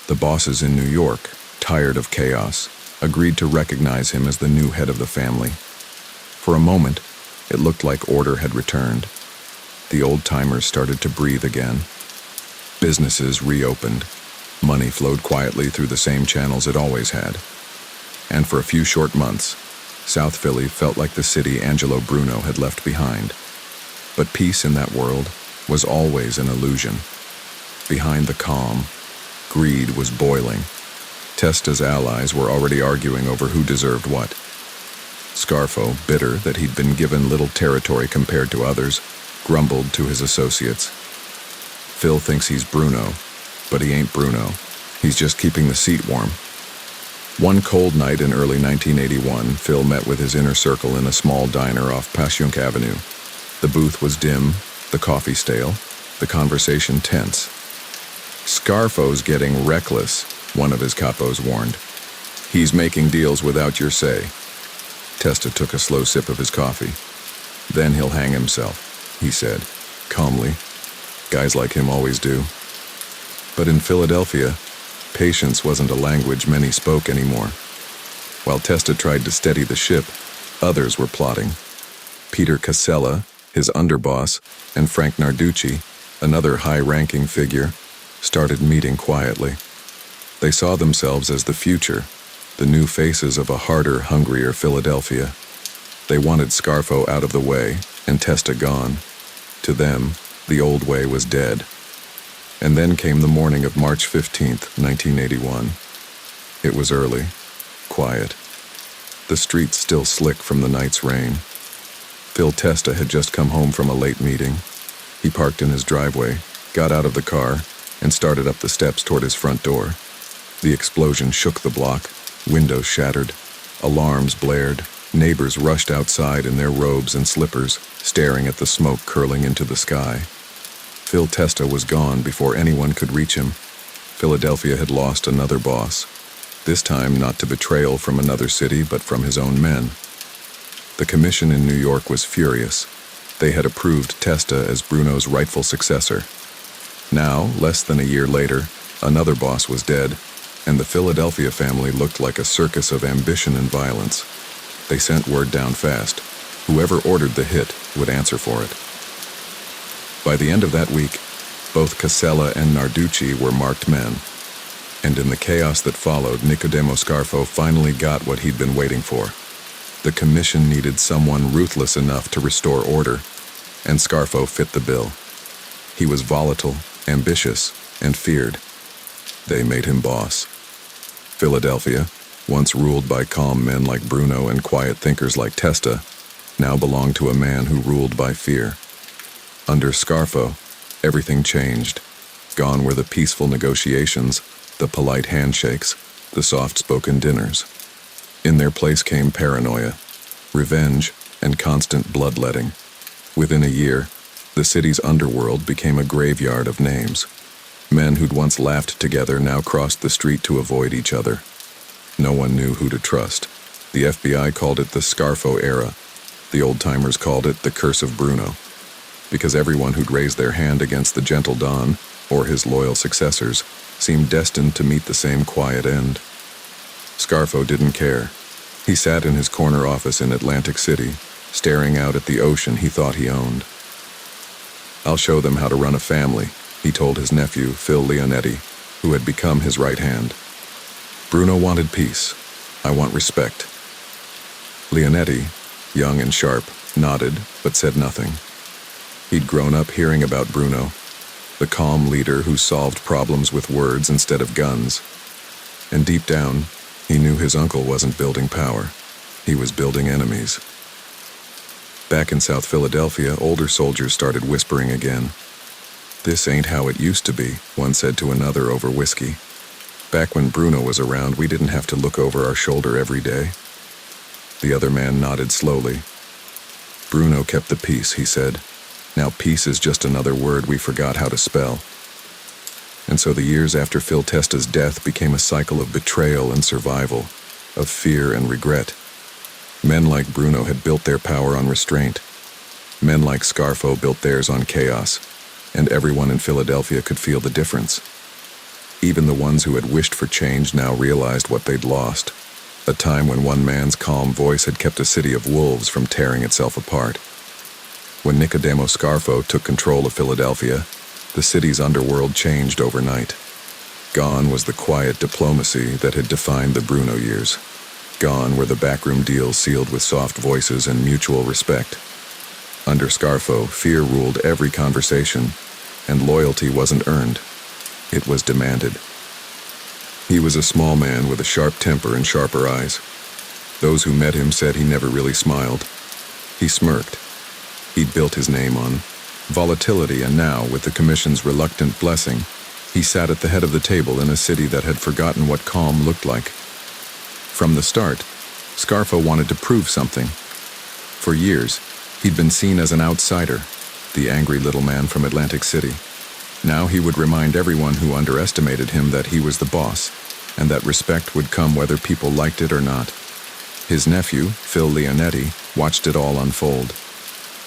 The bosses in New York, tired of chaos, agreed to recognize him as the new head of the family. For a moment, it looked like order had returned. The old-timers started to breathe again. Businesses reopened. Money flowed quietly through the same channels it always had. And for a few short months, South Philly felt like the city Angelo Bruno had left behind. But peace in that world was always an illusion. Behind the calm, greed was boiling. Testa's allies were already arguing over who deserved what. Scarfo, bitter that he'd been given little territory compared to others, grumbled to his associates. "Phil thinks he's Bruno, but he ain't Bruno. He's just keeping the seat warm." One cold night in early 1981, Phil met with his inner circle in a small diner off Passyunk Avenue. The booth was dim, the coffee stale, the conversation tense. "Scarfo's getting reckless," one of his capos warned. "He's making deals without your say." Testa took a slow sip of his coffee. "Then he'll hang himself," he said, calmly. Guys like him always do. But in Philadelphia, patience wasn't a language many spoke anymore. While Testa tried to steady the ship, others were plotting. Peter Casella, his underboss, and Frank Narducci, another high-ranking figure, started meeting quietly. They saw themselves as the future, the new faces of a harder, hungrier Philadelphia. They wanted Scarfo out of the way and Testa gone. To them, the old way was dead. And then came the morning of March 15th, 1981. It was early, quiet. The streets still slick from the night's rain. Phil Testa had just come home from a late meeting. He parked in his driveway, got out of the car, and started up the steps toward his front door. The explosion shook the block, windows shattered, alarms blared, neighbors rushed outside in their robes and slippers, staring at the smoke curling into the sky. Phil Testa was gone before anyone could reach him. Philadelphia had lost another boss, this time not to betrayal from another city but from his own men. The commission in New York was furious. They had approved Testa as Bruno's rightful successor. Now, less than a year later, another boss was dead, and the Philadelphia family looked like a circus of ambition and violence. They sent word down fast. Whoever ordered the hit would answer for it. By the end of that week, both Casella and Narducci were marked men. And in the chaos that followed, Nicodemo Scarfo finally got what he'd been waiting for. The commission needed someone ruthless enough to restore order, and Scarfo fit the bill. He was volatile, ambitious, and feared. They made him boss. Philadelphia, once ruled by calm men like Bruno and quiet thinkers like Testa, now belonged to a man who ruled by fear. Under Scarfo, everything changed. Gone were the peaceful negotiations, the polite handshakes, the soft-spoken dinners. In their place came paranoia, revenge, and constant bloodletting. Within a year, the city's underworld became a graveyard of names. Men who'd once laughed together now crossed the street to avoid each other. No one knew who to trust. The FBI called it the Scarfo era. The old-timers called it the curse of Bruno. Because everyone who'd raised their hand against the gentle Don, or his loyal successors, seemed destined to meet the same quiet end. Scarfo didn't care. He sat in his corner office in Atlantic City, staring out at the ocean he thought he owned. "I'll show them how to run a family," he told his nephew, Phil Leonetti, who had become his right hand. "Bruno wanted peace. I want respect." Leonetti, young and sharp, nodded but said nothing. He'd grown up hearing about Bruno, the calm leader who solved problems with words instead of guns. And deep down, he knew his uncle wasn't building power. He was building enemies. Back in South Philadelphia, older soldiers started whispering again. "This ain't how it used to be," one said to another over whiskey. "Back when Bruno was around, we didn't have to look over our shoulder every day." The other man nodded slowly. "Bruno kept the peace," he said. "Now peace is just another word we forgot how to spell." And so the years after Phil Testa's death became a cycle of betrayal and survival, of fear and regret. Men like Bruno had built their power on restraint. Men like Scarfo built theirs on chaos, and everyone in Philadelphia could feel the difference. Even the ones who had wished for change now realized what they'd lost, a time when one man's calm voice had kept a city of wolves from tearing itself apart. When Nicodemo Scarfo took control of Philadelphia, the city's underworld changed overnight. Gone was the quiet diplomacy that had defined the Bruno years. Gone were the backroom deals sealed with soft voices and mutual respect. Under Scarfo, fear ruled every conversation, and loyalty wasn't earned. It was demanded. He was a small man with a sharp temper and sharper eyes. Those who met him said he never really smiled. He smirked. He'd built his name on volatility, and now, with the commission's reluctant blessing, he sat at the head of the table in a city that had forgotten what calm looked like. From the start, Scarfo wanted to prove something. For years, he'd been seen as an outsider, the angry little man from Atlantic City. Now he would remind everyone who underestimated him that he was the boss, and that respect would come whether people liked it or not. His nephew, Phil Leonetti, watched it all unfold.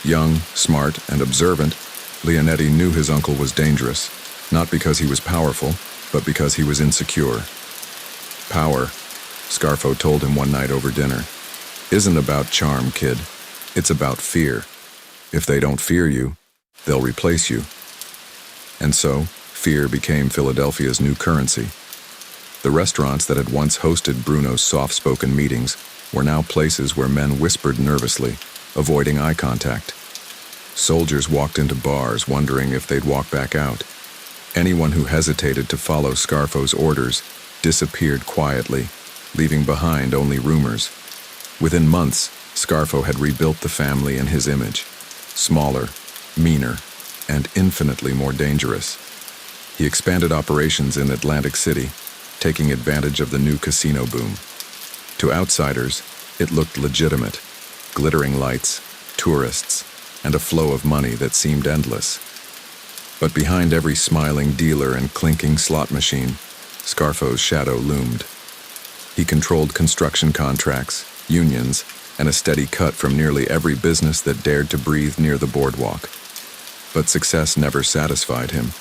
Young, smart, and observant, Leonetti knew his uncle was dangerous, not because he was powerful, but because he was insecure. Power, Scarfo told him one night over dinner. "Isn't about charm, kid. It's about fear. If they don't fear you, they'll replace you." And so, fear became Philadelphia's new currency. The restaurants that had once hosted Bruno's soft-spoken meetings were now places where men whispered nervously, avoiding eye contact. Soldiers walked into bars wondering if they'd walk back out. Anyone who hesitated to follow Scarfo's orders disappeared quietly, leaving behind only rumors. Within months, Scarfo had rebuilt the family in his image. Smaller, meaner, and infinitely more dangerous. He expanded operations in Atlantic City, taking advantage of the new casino boom. To outsiders, it looked legitimate. Glittering lights, tourists, and a flow of money that seemed endless. But behind every smiling dealer and clinking slot machine, Scarfo's shadow loomed. He controlled construction contracts, unions, and a steady cut from nearly every business that dared to breathe near the boardwalk. But success never satisfied him.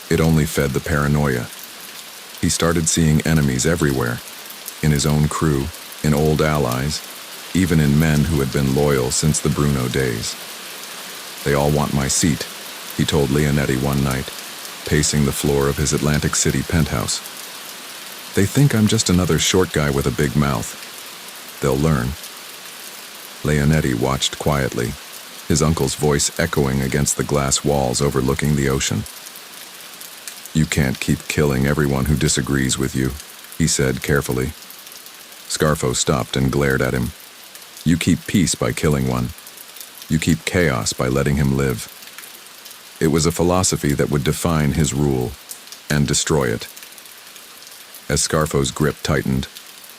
It only fed the paranoia. He started seeing enemies everywhere, in his own crew, in old allies, even in men who had been loyal since the Bruno days. "They all want my seat," he told Leonetti one night, pacing the floor of his Atlantic City penthouse. "They think I'm just another short guy with a big mouth. They'll learn." Leonetti watched quietly, his uncle's voice echoing against the glass walls overlooking the ocean. "You can't keep killing everyone who disagrees with you," he said carefully. Scarfo stopped and glared at him. "You keep peace by killing one. You keep chaos by letting him live." It was a philosophy that would define his rule and destroy it. As Scarfo's grip tightened,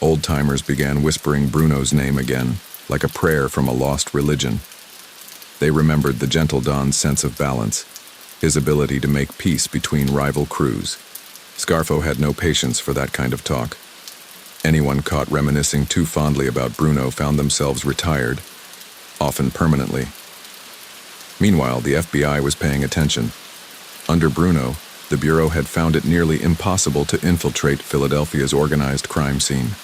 old-timers began whispering Bruno's name again, like a prayer from a lost religion. They remembered the gentle Don's sense of balance, his ability to make peace between rival crews. Scarfo had no patience for that kind of talk. Anyone caught reminiscing too fondly about Bruno found themselves retired, often permanently. Meanwhile, the FBI was paying attention. Under Bruno, the Bureau had found it nearly impossible to infiltrate Philadelphia's organized crime scene.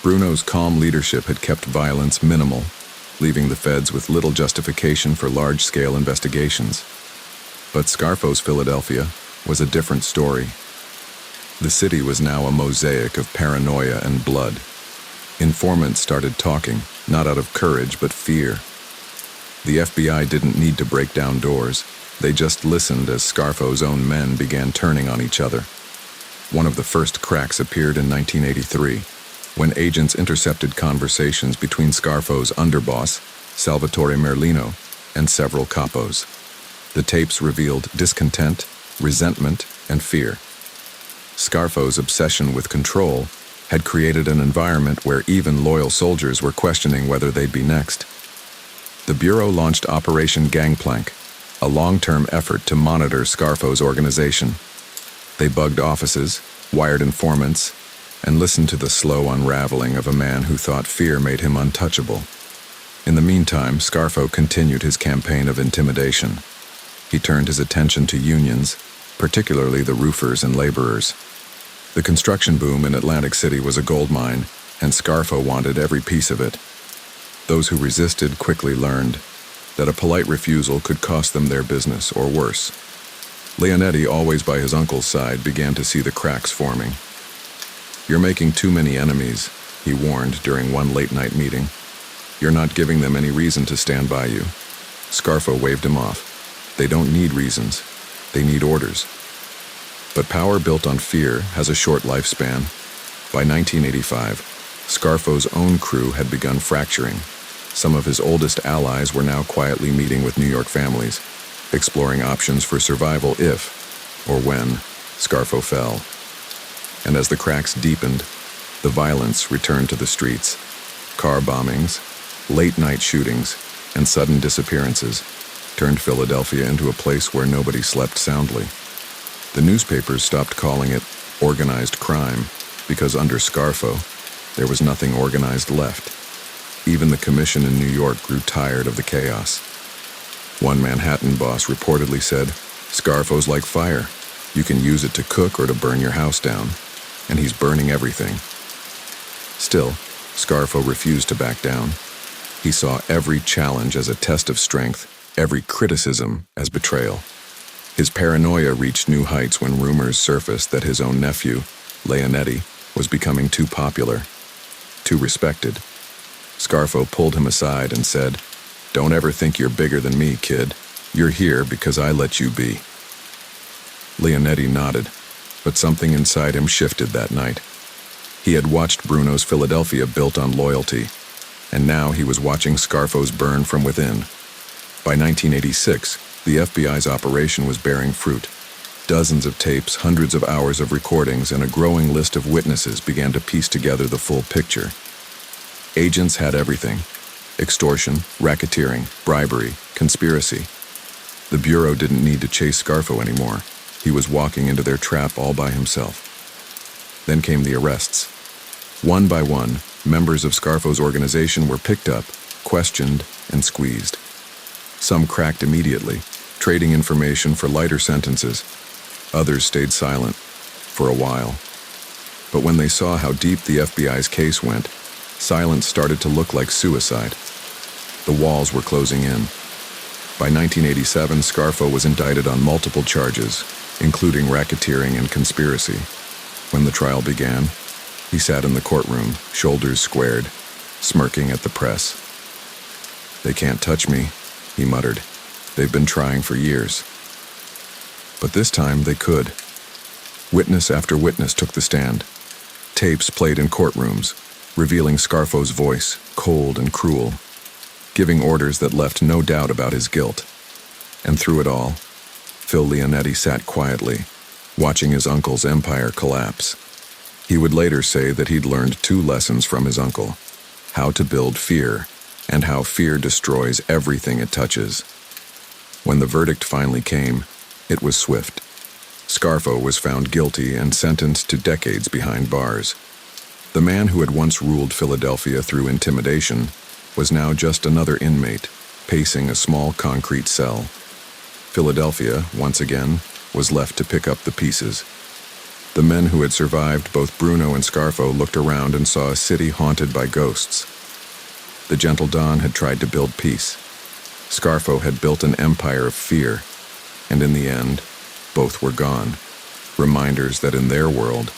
Bruno's calm leadership had kept violence minimal, leaving the feds with little justification for large-scale investigations. But Scarfo's Philadelphia was a different story. The city was now a mosaic of paranoia and blood. Informants started talking, not out of courage but fear. The FBI didn't need to break down doors. They just listened as Scarfo's own men began turning on each other. One of the first cracks appeared in 1983, when agents intercepted conversations between Scarfo's underboss, Salvatore Merlino, and several capos. The tapes revealed discontent, resentment, and fear. Scarfo's obsession with control had created an environment where even loyal soldiers were questioning whether they'd be next. The Bureau launched Operation Gangplank, a long-term effort to monitor Scarfo's organization. They bugged offices, wired informants, and listened to the slow unraveling of a man who thought fear made him untouchable. In the meantime, Scarfo continued his campaign of intimidation. He turned his attention to unions, particularly the roofers and laborers. The construction boom in Atlantic City was a goldmine, and Scarfo wanted every piece of it. Those who resisted quickly learned that a polite refusal could cost them their business, or worse. Leonetti, always by his uncle's side, began to see the cracks forming. "You're making too many enemies," he warned during one late-night meeting. "You're not giving them any reason to stand by you." Scarfo waved him off. "They don't need reasons. They need orders." But power built on fear has a short lifespan. By 1985, Scarfo's own crew had begun fracturing. Some of his oldest allies were now quietly meeting with New York families, exploring options for survival if, or when, Scarfo fell. And as the cracks deepened, the violence returned to the streets. Car bombings, late-night shootings, and sudden disappearances turned Philadelphia into a place where nobody slept soundly. The newspapers stopped calling it organized crime because under Scarfo, there was nothing organized left. Even the commission in New York grew tired of the chaos. One Manhattan boss reportedly said, "Scarfo's like fire. You can use it to cook or to burn your house down, and he's burning everything." Still, Scarfo refused to back down. He saw every challenge as a test of strength, every criticism as betrayal. His paranoia reached new heights when rumors surfaced that his own nephew, Leonetti, was becoming too popular, too respected. Scarfo pulled him aside and said, "Don't ever think you're bigger than me, kid. You're here because I let you be." Leonetti nodded, but something inside him shifted that night. He had watched Bruno's Philadelphia built on loyalty, and now he was watching Scarfo's burn from within. By 1986, the FBI's operation was bearing fruit. Dozens of tapes, hundreds of hours of recordings, and a growing list of witnesses began to piece together the full picture. Agents had everything: extortion, racketeering, bribery, conspiracy. The Bureau didn't need to chase Scarfo anymore. He was walking into their trap all by himself. Then came the arrests. One by one, members of Scarfo's organization were picked up, questioned, and squeezed. Some cracked immediately, trading information for lighter sentences. Others stayed silent for a while. But when they saw how deep the FBI's case went, silence started to look like suicide. The walls were closing in. By 1987, Scarfo was indicted on multiple charges, including racketeering and conspiracy. When the trial began, he sat in the courtroom, shoulders squared, smirking at the press. "They can't touch me," he muttered. "They've been trying for years." But this time they could. Witness after witness took the stand. Tapes played in courtrooms, revealing Scarfo's voice, cold and cruel, giving orders that left no doubt about his guilt. And through it all, Phil Leonetti sat quietly, watching his uncle's empire collapse. He would later say that he'd learned two lessons from his uncle: how to build fear, and how fear destroys everything it touches. When the verdict finally came, it was swift. Scarfo was found guilty and sentenced to decades behind bars. The man who had once ruled Philadelphia through intimidation was now just another inmate, pacing a small concrete cell. Philadelphia, once again, was left to pick up the pieces. The men who had survived both Bruno and Scarfo looked around and saw a city haunted by ghosts. The gentle Don had tried to build peace. Scarfo had built an empire of fear, and in the end, both were gone. Reminders that in their world,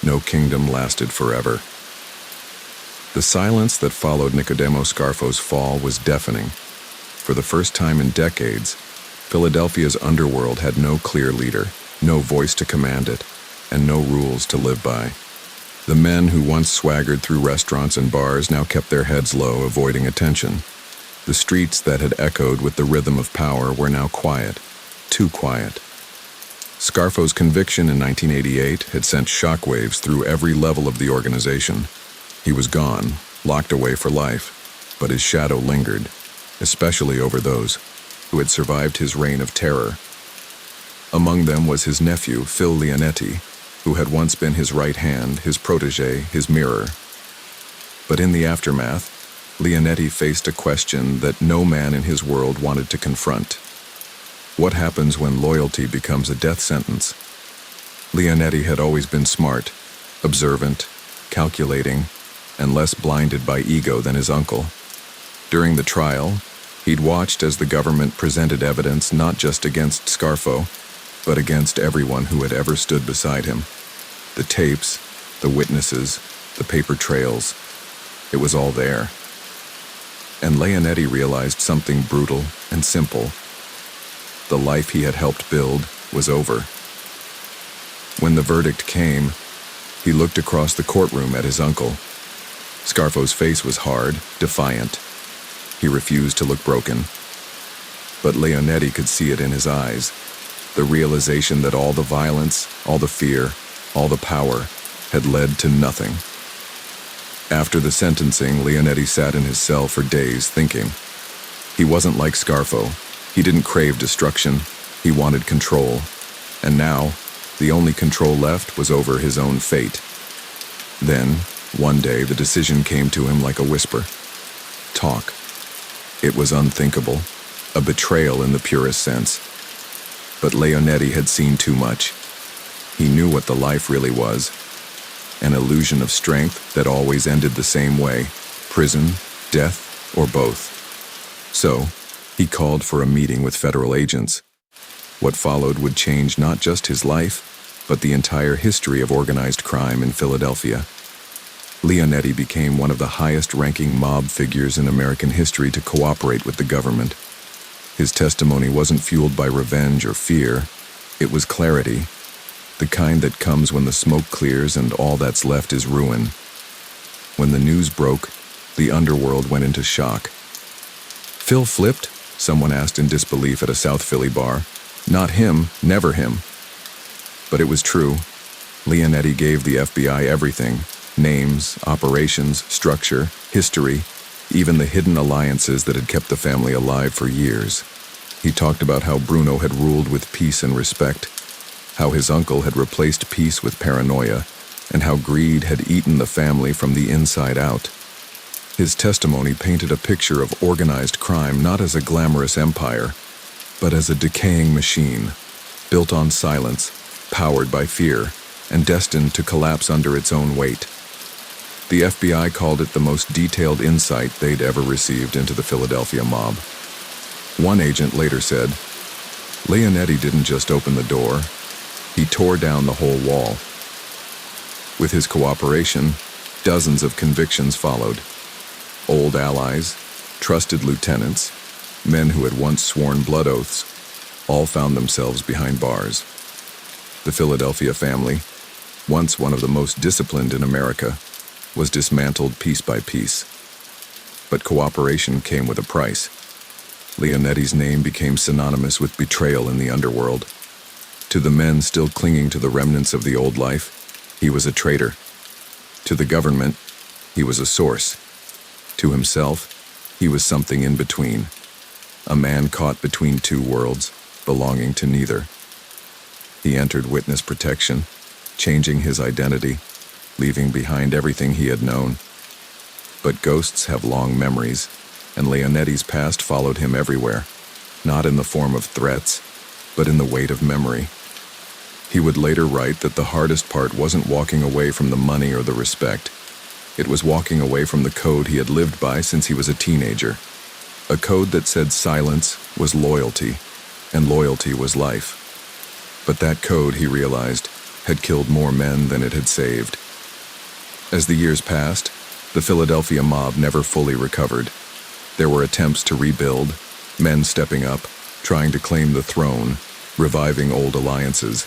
no kingdom lasted forever. The silence that followed Nicodemo Scarfo's fall was deafening. For the first time in decades, Philadelphia's underworld had no clear leader, no voice to command it, and no rules to live by. The men who once swaggered through restaurants and bars now kept their heads low, avoiding attention. The streets that had echoed with the rhythm of power were now quiet, too quiet. Scarfo's conviction in 1988 had sent shockwaves through every level of the organization. He was gone, locked away for life, but his shadow lingered, especially over those who had survived his reign of terror. Among them was his nephew, Phil Leonetti, who had once been his right hand, his protege, his mirror. But in the aftermath, Leonetti faced a question that no man in his world wanted to confront. What happens when loyalty becomes a death sentence? Leonetti had always been smart, observant, calculating, and less blinded by ego than his uncle. During the trial, he'd watched as the government presented evidence not just against Scarfo, but against everyone who had ever stood beside him. The tapes, the witnesses, the paper trails, it was all there. And Leonetti realized something brutal and simple. The life he had helped build was over. When the verdict came, he looked across the courtroom at his uncle. Scarfo's face was hard, defiant. He refused to look broken. But Leonetti could see it in his eyes, the realization that all the violence, all the fear, all the power had led to nothing. After the sentencing, Leonetti sat in his cell for days thinking. He wasn't like Scarfo. He didn't crave destruction. He wanted control. And now, the only control left was over his own fate. Then, one day, the decision came to him like a whisper. Talk. It was unthinkable, a betrayal in the purest sense. But Leonetti had seen too much. He knew what the life really was. an illusion of strength that always ended the same way: prison, death, or both. So, he called for a meeting with federal agents. What followed would change not just his life, but the entire history of organized crime in Philadelphia. Leonetti became one of the highest-ranking mob figures in American history to cooperate with the government. His testimony wasn't fueled by revenge or fear. It was clarity, the kind that comes when the smoke clears and all that's left is ruin. When the news broke, the underworld went into shock. "Phil flipped?" someone asked in disbelief at a South Philly bar. "Not him, never him." But it was true. Leonetti gave the FBI everything: names, operations, structure, history, even the hidden alliances that had kept the family alive for years. He talked about how Bruno had ruled with peace and respect, how his uncle had replaced peace with paranoia, and how greed had eaten the family from the inside out. His testimony painted a picture of organized crime not as a glamorous empire, but as a decaying machine, built on silence, powered by fear, and destined to collapse under its own weight. The FBI called it the most detailed insight they'd ever received into the Philadelphia mob. One agent later said, "Leonetti didn't just open the door, he tore down the whole wall." With his cooperation, dozens of convictions followed. Old allies, trusted lieutenants, men who had once sworn blood oaths, all found themselves behind bars. The Philadelphia family, once one of the most disciplined in America, was dismantled piece by piece. But cooperation came with a price. Leonetti's name became synonymous with betrayal in the underworld. To the men still clinging to the remnants of the old life, he was a traitor. To the government, he was a source. To himself, he was something in between. A man caught between two worlds, belonging to neither. He entered witness protection, changing his identity, leaving behind everything he had known. But ghosts have long memories, and Leonetti's past followed him everywhere, not in the form of threats, but in the weight of memory. He would later write that the hardest part wasn't walking away from the money or the respect. It was walking away from the code he had lived by since he was a teenager. A code that said silence was loyalty, and loyalty was life. But that code, he realized, had killed more men than it had saved. As the years passed, the Philadelphia mob never fully recovered. There were attempts to rebuild, men stepping up, trying to claim the throne, reviving old alliances.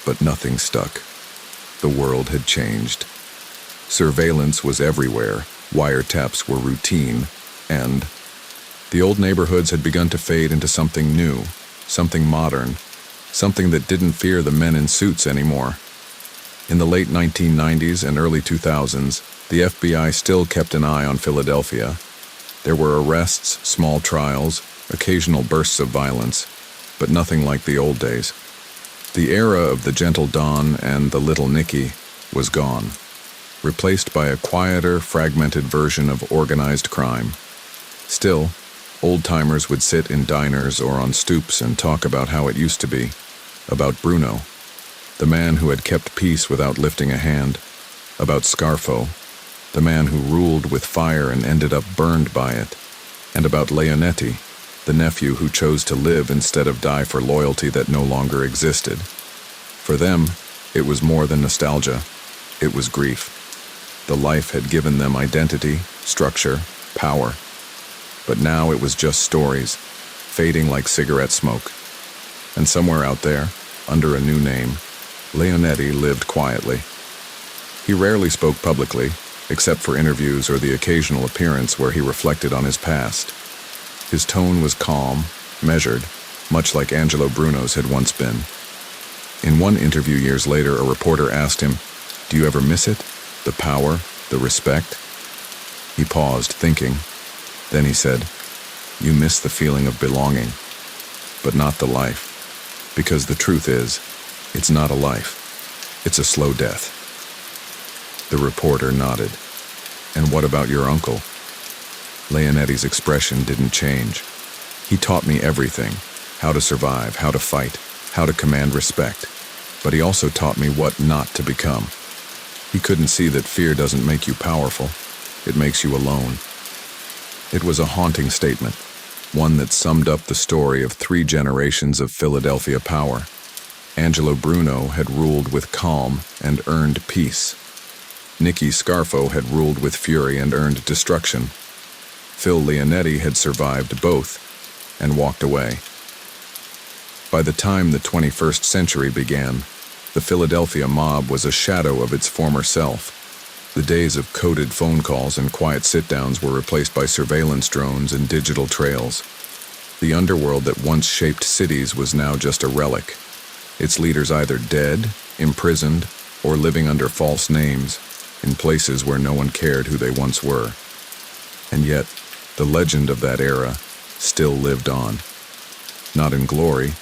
But nothing stuck. The world had changed. Surveillance was everywhere, wiretaps were routine, and the old neighborhoods had begun to fade into something new, something modern, something that didn't fear the men in suits anymore. In the late 1990s and early 2000s, the FBI still kept an eye on Philadelphia. There were arrests, small trials, occasional bursts of violence, but nothing like the old days. The era of the Gentle Dawn and the Little Nicky was gone, replaced by a quieter, fragmented version of organized crime. Still, old-timers would sit in diners or on stoops and talk about how it used to be, about Bruno, the man who had kept peace without lifting a hand, about Scarfo, the man who ruled with fire and ended up burned by it, and about Leonetti, the nephew who chose to live instead of die for loyalty that no longer existed. For them, it was more than nostalgia, it was grief. The life had given them identity, structure, power. But now it was just stories, fading like cigarette smoke. And somewhere out there, under a new name, Leonetti lived quietly. He rarely spoke publicly, except for interviews or the occasional appearance where he reflected on his past. His tone was calm, measured, much like Angelo Bruno's had once been. In one interview years later, a reporter asked him, "Do you ever miss it? The power, the respect?" He paused, thinking. Then he said, "You miss the feeling of belonging, but not the life. Because the truth is, it's not a life. It's a slow death." The reporter nodded. "And what about your uncle?" Leonetti's expression didn't change. "He taught me everything, how to survive, how to fight, how to command respect. But he also taught me what not to become." He couldn't see that fear doesn't make you powerful, it makes you alone. It was a haunting statement, one that summed up the story of 3 generations of Philadelphia power. Angelo Bruno had ruled with calm and earned peace. Nicky Scarfo had ruled with fury and earned destruction. Phil Leonetti had survived both and walked away. By the time the 21st century began, the Philadelphia mob was a shadow of its former self. The days of coded phone calls and quiet sit-downs were replaced by surveillance drones and digital trails. The underworld that once shaped cities was now just a relic, its leaders either dead, imprisoned, or living under false names in places where no one cared who they once were. And yet, the legend of that era still lived on. Not in glory,